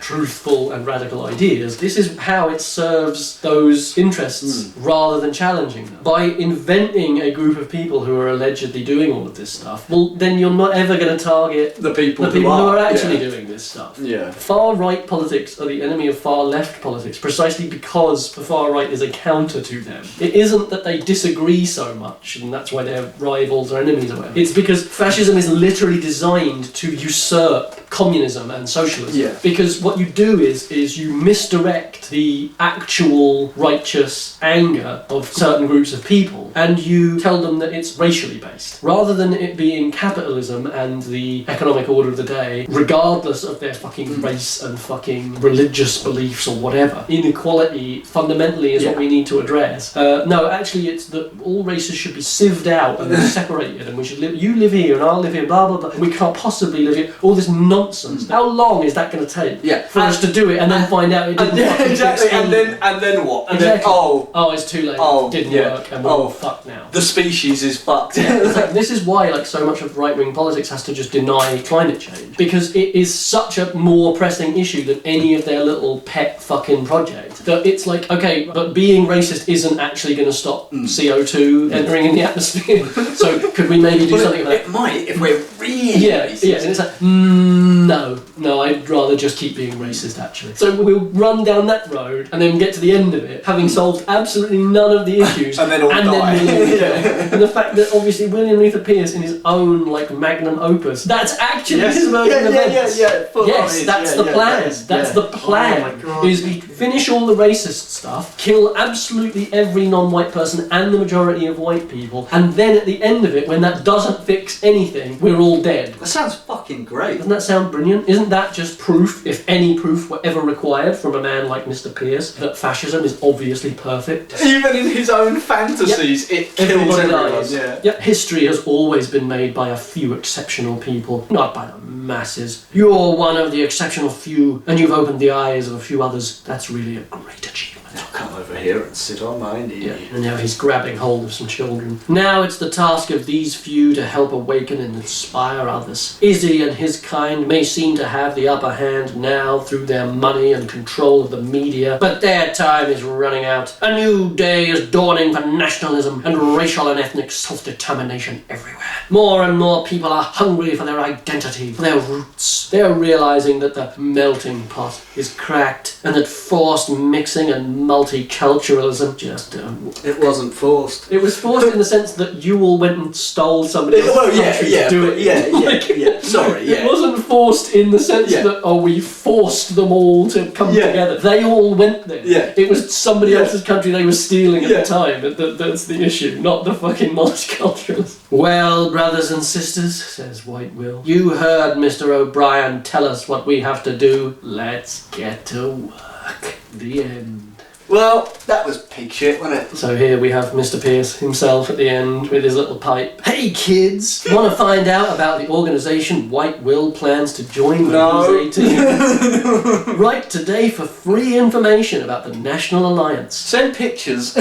truthful and radical ideas. This is how it serves those interests rather than challenging them. By inventing a group of people who are allegedly doing all of this stuff, well, then you're not ever going to target the people who are actually doing this stuff. Yeah. Far right politics are the enemy of far left politics precisely because the far right is a counter to them. It isn't that they disagree so much and that's why they're rivals or enemies or whatever. It's because fascism is literally designed to usurp communism and socialism. Yeah. Because what you do is you misdirect the actual righteous anger of certain groups of people and you tell them that it's racially based. Rather than it being capitalism and the economic order of the day, regardless of their fucking race and fucking religious beliefs or whatever. Inequality fundamentally is what we need to address. No, actually it's that all races should be sieved out and separated and we should live, you live here and I'll live here, blah blah blah, and we can't possibly live here. All this nonsense nonsense. How long is that going to take? Yeah. For us to do it and then find out it didn't fucking exactly. fix anything? And then what? And Exactly. then, oh, it's too late. Oh, it didn't yeah. work, and we're all fucked now. the species is fucked. It's like, this is why like so much of right-wing politics has to just deny climate change, because it is such a more pressing issue than any of their little pet fucking project, that it's like, okay, but being racist isn't actually going to stop CO2 entering in the atmosphere. So could we maybe do something about it might if we're really racist. yeah, and it's like, no, I'd rather just keep being racist actually. So we'll run down that road and then get to the end of it, having solved absolutely none of the issues, And then all die. we'll die. And the fact that obviously William Luther Pierce in his own like magnum opus, that's actually his version of events. Yes, that's the plan. That's the plan. Oh my God. Is we finish all the racist stuff, kill absolutely every non-white person and the majority of white people, and then at the end of it, when that doesn't fix anything, we're all dead. That sounds fucking great. Doesn't that sound brilliant? Isn't that just proof, if any proof were ever required from a man like Mr. Pierce, that fascism is obviously perfect? Even in his own fantasies, it kills Everybody everyone. dies. Yeah. Yep, history has always been made by a few exceptional people, not by the masses. You're one of the exceptional few, and you've opened the eyes of a few others. That's really a great achievement. I'll come over here and sit on my knee. Yeah, and now he's grabbing hold of some children. Now it's the task of these few to help awaken and inspire others. Izzy and his kind may seem to have the upper hand now through their money and control of the media, but their time is running out. A new day is dawning for nationalism and racial and ethnic self-determination everywhere. More and more people are hungry for their identity, for their roots. They are realizing that the melting pot is cracked and that forced mixing and multiculturalism just don't work. It wasn't forced. It was forced in the sense that Yule went and stole somebody else's country to do it. Sorry, It wasn't forced in the sense that, we forced them all to come together. They all went there. Yeah. It was somebody else's country they were stealing at the time. That's the issue, not the fucking multiculturalism. Well, brothers and sisters, says White Will, you heard Mr. O'Brien tell us what we have to do. Let's get to work. The end. Well, that was pig shit, wasn't it? So here we have Mr. Pierce himself at the end with his little pipe. Hey kids! Want to find out about the organisation White Will plans to join when he's 18? Write today for free information about the National Alliance. Send pictures.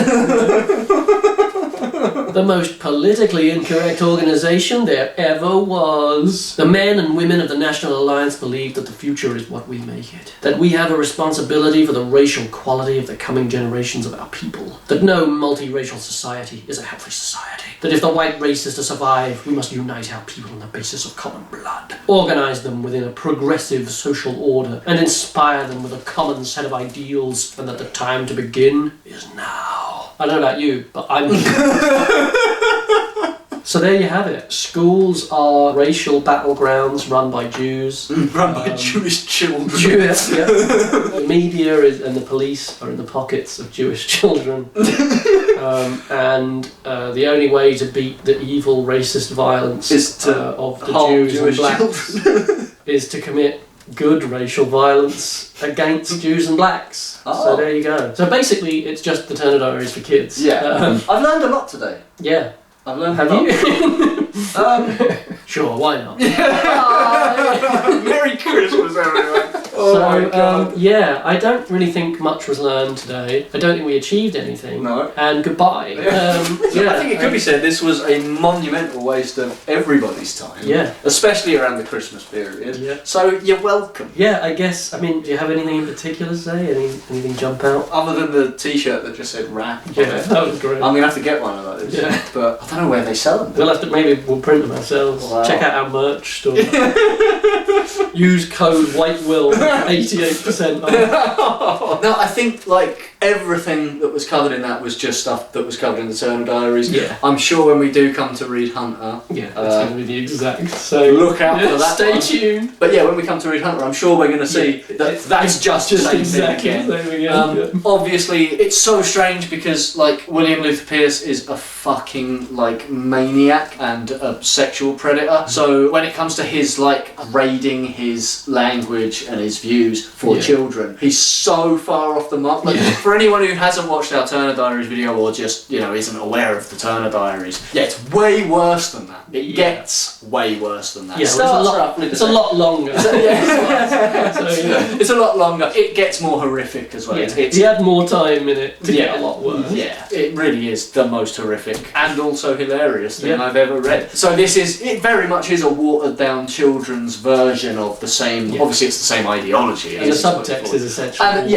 The most politically incorrect organisation there ever was. The men and women of the National Alliance believe that the future is what we make it. That we have a responsibility for the racial quality of the coming generations of our people. That no multiracial society is a healthy society. That if the white race is to survive, we must unite our people on the basis of common blood. Organise them within a progressive social order and inspire them with a common set of ideals, and that the time to begin is now. I don't know about you, but I'm... So there you have it. Schools are racial battlegrounds run by Jews. Run by Jewish children. Jews, yeah. The media and the police are in the pockets of Jewish children. And the only way to beat the evil racist violence is to of the harm Jews Jewish and blacks is to commit good racial violence against Jews and blacks. Oh. So there you go. So basically it's just the Turner Diaries for kids. Yeah. I've learned a lot today. Yeah. I've learned Have a lot. you? Sure, why not? Merry Christmas, everyone. Oh my God. Yeah, I don't really think much was learned today. I don't think we achieved anything. No. And goodbye. I think it could be said this was a monumental waste of everybody's time. Yeah. Especially around the Christmas period. Yeah. So you're welcome. Yeah, I guess. I mean, do you have anything in particular to say? Anything jump out? Other than the T-shirt that just said rap. Yeah, that was great. I'm gonna have to get one of those. Yeah. But I don't know where they sell them. We'll have to, maybe we'll print them ourselves. Wow. Check out our merch store. Use code WhiteWill for 88% off. No, I think like everything that was covered in that was just stuff that was covered in the Turner Diaries. Yeah. I'm sure when we do come to read Hunter, Yeah, that's going to be the exact same. look out for that Stay one. tuned. But yeah, when we come to read Hunter, I'm sure we're going to see that that's just the same exactly thing the again. same again. Obviously, it's so strange because like William Luther Pierce is a fucking like maniac and a sexual predator. So when it comes to his like grading his language and his views for Yeah. children, he's so far off the mark. Like, for For anyone who hasn't watched our Turner Diaries video or just, isn't aware of the Turner Diaries, it's way worse than that. It gets way worse than that. Yeah, it's a lot longer. It's a lot longer. It gets more horrific as well. Yeah. He had more time in it to get a lot worse. Yeah, it really is the most horrific and also hilarious thing I've ever read. So it very much is a watered down children's version of the same, obviously it's the same ideology. And the subtext is essentially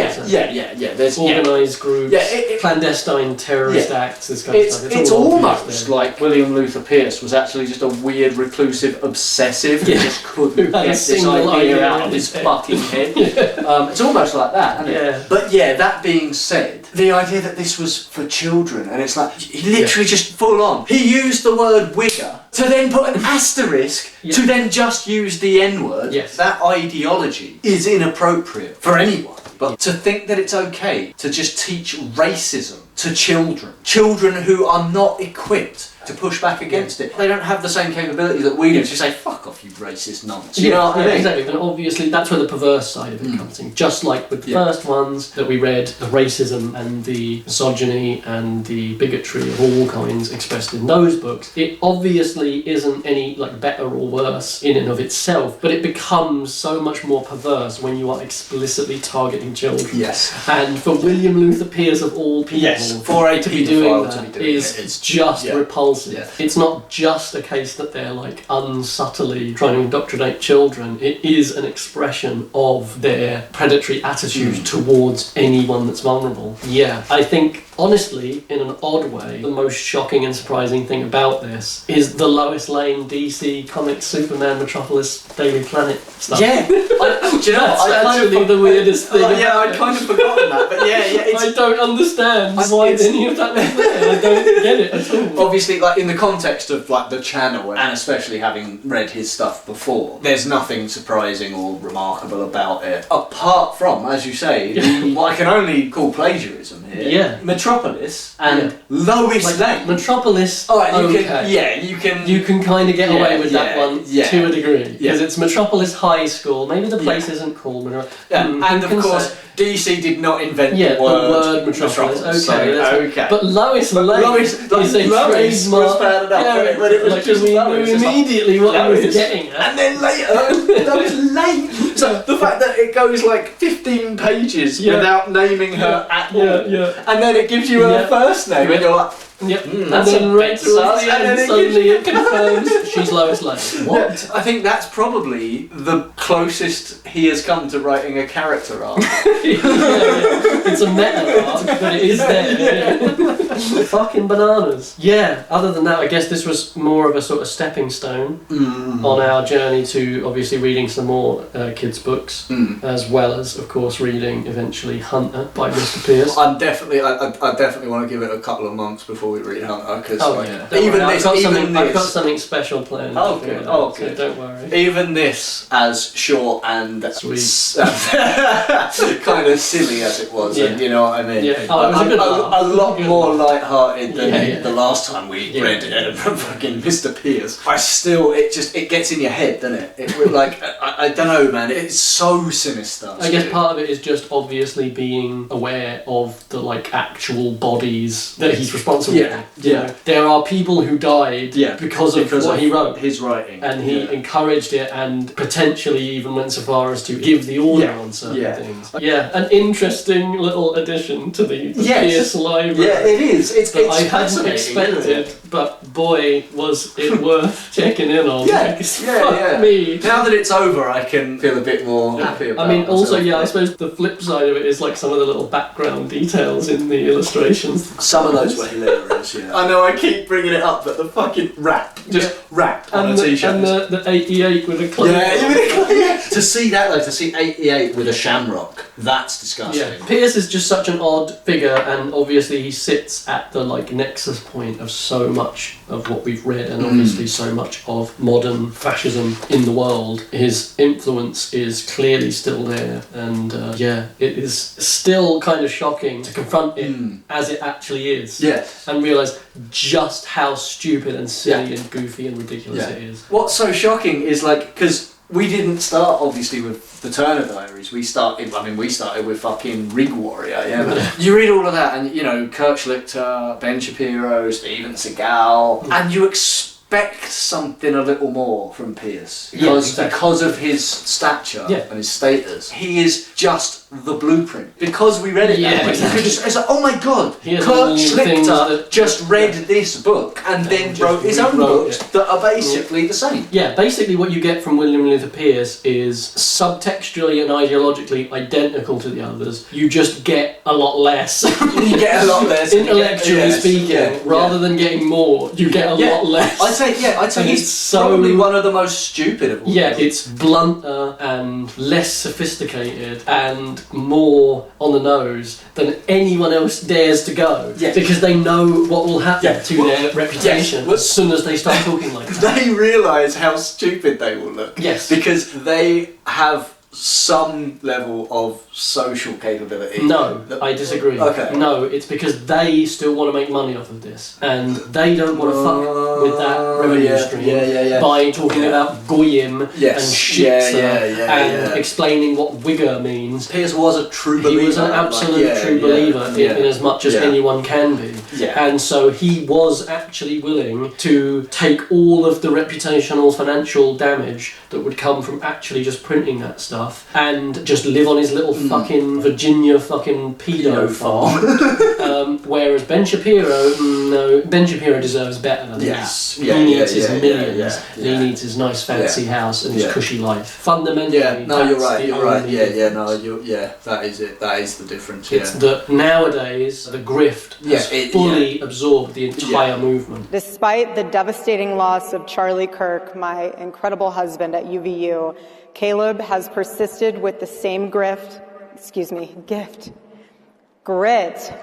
there's organised groups, clandestine terrorist acts, this kind of stuff. It's almost like William Luther Pierce was actually just a weird, reclusive, obsessive who just couldn't get this idea out of his fucking head. It's almost like that, isn't it? But that being said, the idea that this was for children, and it's like, he literally just full on. He used the word wigger to then put an asterisk to then just use the N-word. Yes. That ideology is inappropriate for anyone. But to think that it's okay to just teach racism to children who are not equipped to push back against it. They don't have the same capability that we do to say, fuck off, you racist nonce. You know what I mean? Exactly, and obviously that's where the perverse side of it comes in. Just like with the first ones that we read, the racism and the misogyny and the bigotry of all kinds expressed in those books, it obviously isn't any better or worse in and of itself, but it becomes so much more perverse when you are explicitly targeting children. Yes. And for William Luther Pierce of all people, for a to be doing that to be doing is just repulsive. Yeah. It's not just a case that they're unsubtly trying to indoctrinate children. It is an expression of their predatory attitude towards anyone that's vulnerable. Yeah, I think honestly, in an odd way, the most shocking and surprising thing about this is the Lois Lane DC Comics Superman Metropolis Daily Planet stuff. Yeah, do you know that's actually the weirdest thing. I'd kind of forgotten that, but I don't understand why any of that was there. I don't get it at all. Obviously, in the context of the channel, and especially having read his stuff before, there's nothing surprising or remarkable about it, apart from, as you say, what I can only call plagiarism here. Yeah. Metropolis and Lois Lane. Metropolis. You can kind of get away with that one to a degree because it's Metropolis High School. Maybe the place isn't called Metropolis. And of course, DC did not invent the word Metropolis. Okay. But Lois Lane is a trademark. But it was just we knew immediately what I was getting at. And then later, Lois Lane. So the fact that it goes 15 pages without naming her at all, and then it gives you her first name, and you're like, and then right towards the end, suddenly it confirms she's Lois Lane. What? I think that's probably the closest he has come to writing a character arc. It's a meta arc, but it is there. Fucking bananas. Yeah, other than that, I guess this was more of a sort of stepping stone on our journey to obviously reading some more kids' books, as well as, of course, reading eventually Hunter by Mr. Pierce. I definitely want to give it a couple of months before we read Hunter, because I've got something special planned. Okay. So don't worry. Even this, as short and sweet, kind of silly as it was, and you know what I mean. Yeah. It was a lot more light-hearted than the last time we read fucking Mr. Pierce. It gets in your head, doesn't it? I don't know, man. It's so sinister. I guess part of it is just obviously being aware of the actual bodies that he's responsible for. There are people who died because of what he wrote, his writing, and he encouraged it, and potentially even went so far as to give the order on certain things. An interesting little addition to the Pierce library. Yeah, it is. It's I hadn't expected, but boy, was it worth checking in on. Fuck me. Now that it's over, I can feel a bit more happy about it. Also, I suppose the flip side of it is some of the little background details in the illustrations. Some of those were hilarious, I know I keep bringing it up, but the fucking rap. Just rap on a t-shirt. And the 88 with a cloak. To see that though, to see 88 with a shamrock, that's disgusting. Yeah. Pierce is just such an odd figure, and obviously he sits at the nexus point of so much of what we've read, and obviously so much of modern fascism in the world. His influence is clearly still there, and it is still kind of shocking to confront it as it actually is. Yes. And realise just how stupid and silly and goofy and ridiculous it is. What's so shocking is because we didn't start obviously with the Turner Diaries. We started with fucking Rig Warrior. Yeah, but you read all of that, and you know Kurt Schlichter, Ben Shapiro, Steven Seagal, and you expect something a little more from Pierce because of his stature and his status. He is just the blueprint because we read it. It's like, oh my god, Kurt Schlichter just read this book and then wrote his own books that are basically the same. Yeah, basically what you get from William Luther Pierce is subtextually and ideologically identical to the others. You just get a lot less. You get a lot less intellectually speaking, rather than getting more. You get a lot less. I'd say he's probably one of the most stupid of all. Yeah, it's blunter and less sophisticated and more on the nose than anyone else dares to go. Yeah. Because they know what will happen to their reputation as soon as they start talking like that. They realise how stupid they will look. Yes. Because they have some level of social capability. No, I disagree. Okay. No, it's because they still want to make money off of this, and they don't want to fuck with that revenue stream by talking about goyim and shitzer and explaining what wigger means. Pierce was a true believer. He was an absolute true believer in as much as anyone can be. Yeah. And so he was actually willing to take all of the reputational financial damage that would come from actually just printing that stuff and just live on his little fucking Virginia fucking pedo farm. Whereas Ben Shapiro, Ben Shapiro deserves better than that. He needs his millions. He needs his nice fancy house and his cushy life. Fundamentally, you're right. That is it. That is the difference. It's that nowadays the grift has fully absorbed the entire movement. Despite the devastating loss of Charlie Kirk, my incredible husband at UVU, Caleb has persisted with the same gift. Grit.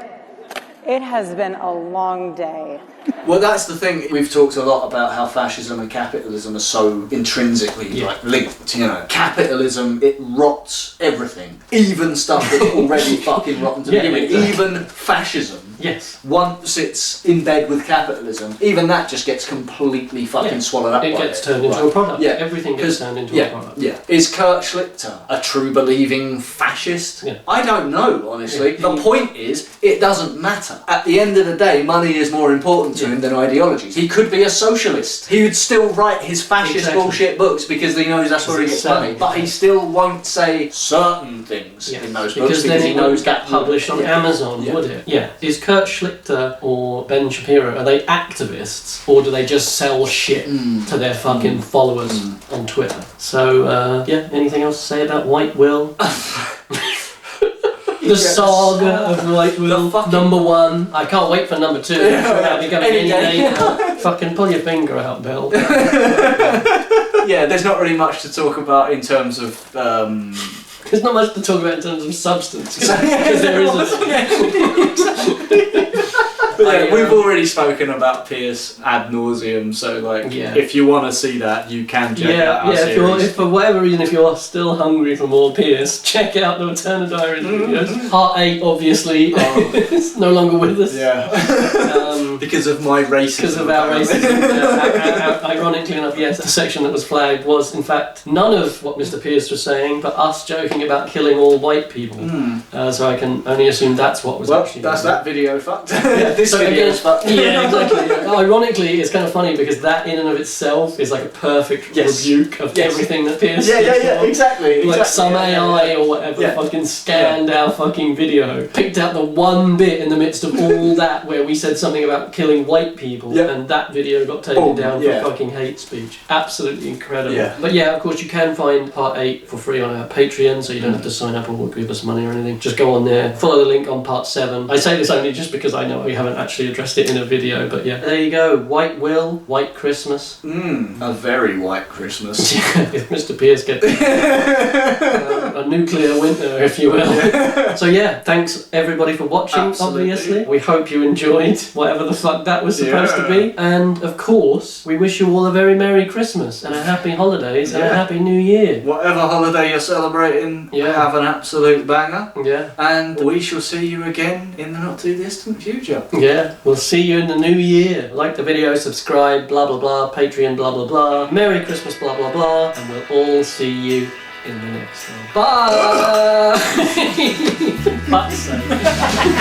It has been a long day. Well, that's the thing. We've talked a lot about how fascism and capitalism are so intrinsically linked. You know, capitalism, it rots everything, even stuff that's already fucking rotten to begin with. Even fascism. Yes. Once it's in bed with capitalism, even that just gets completely fucking swallowed up. It gets turned into a product. Yeah. Everything gets turned into a product. Yeah. Is Kurt Schlichter a true believing fascist? Yeah. I don't know, honestly. The point is, it doesn't matter. At the end of the day, money is more important to him than ideologies. He could be a socialist. He would still write his fascist bullshit books because he knows that's where he gets money. But he still won't say certain things in those books because he knows that published on Amazon, would it? Yeah. Is Kurt Schlichter or Ben Shapiro, are they activists or do they just sell shit to their fucking followers on Twitter? So, anything else to say about White Will? The saga of White Will, #1. I can't wait for #2. That'll be coming any day. Fucking pull your finger out, Bill. There's not really much to talk about in terms of... There's not much to talk about in terms of substance, because there isn't. We've already spoken about Pierce ad nauseum, so if you want to see that, you can check out our series. If for whatever reason, if you're still hungry for more Pierce, check out the Turner Diaries videos. Part 8, obviously, is no longer with us. Because of my racism. Because of our racism. Ironically enough, yes, the section that was flagged was, in fact, none of what Mr. Pierce was saying, but us joking about killing all white people. So I can only assume that's what was actually that's that video fucked. This video is fucked. Yeah, exactly. Ironically, it's kind of funny because that in and of itself is like a perfect rebuke of everything that Pierce exactly. Like some AI or whatever fucking scanned our fucking video, picked out the one bit in the midst of all that where we said something about killing white people, and that video got taken down for fucking hate speech. Absolutely incredible. But of course you can find part 8 for free on our Patreon, so you don't have to sign up or give us money or anything. Just go on there, follow the link on part 7. I say this only just because I know we haven't actually addressed it in a video, but there you go. White Will, White Christmas. A very white Christmas. If Mr. Pierce gets a nuclear winter, if you will. So thanks everybody for watching. Obviously, we hope you enjoyed whatever the fuck that was supposed to be, and of course we wish you all a very Merry Christmas and a happy holidays and a happy New Year. Whatever holiday you're celebrating, have an absolute banger. And we shall see you again in the not too distant future. yeah, we'll see you in the new year. Like the video, subscribe, blah blah blah, Patreon, blah blah blah. Merry Christmas, blah blah blah, and we'll all see you in the next one. Bye! Fuck's sake.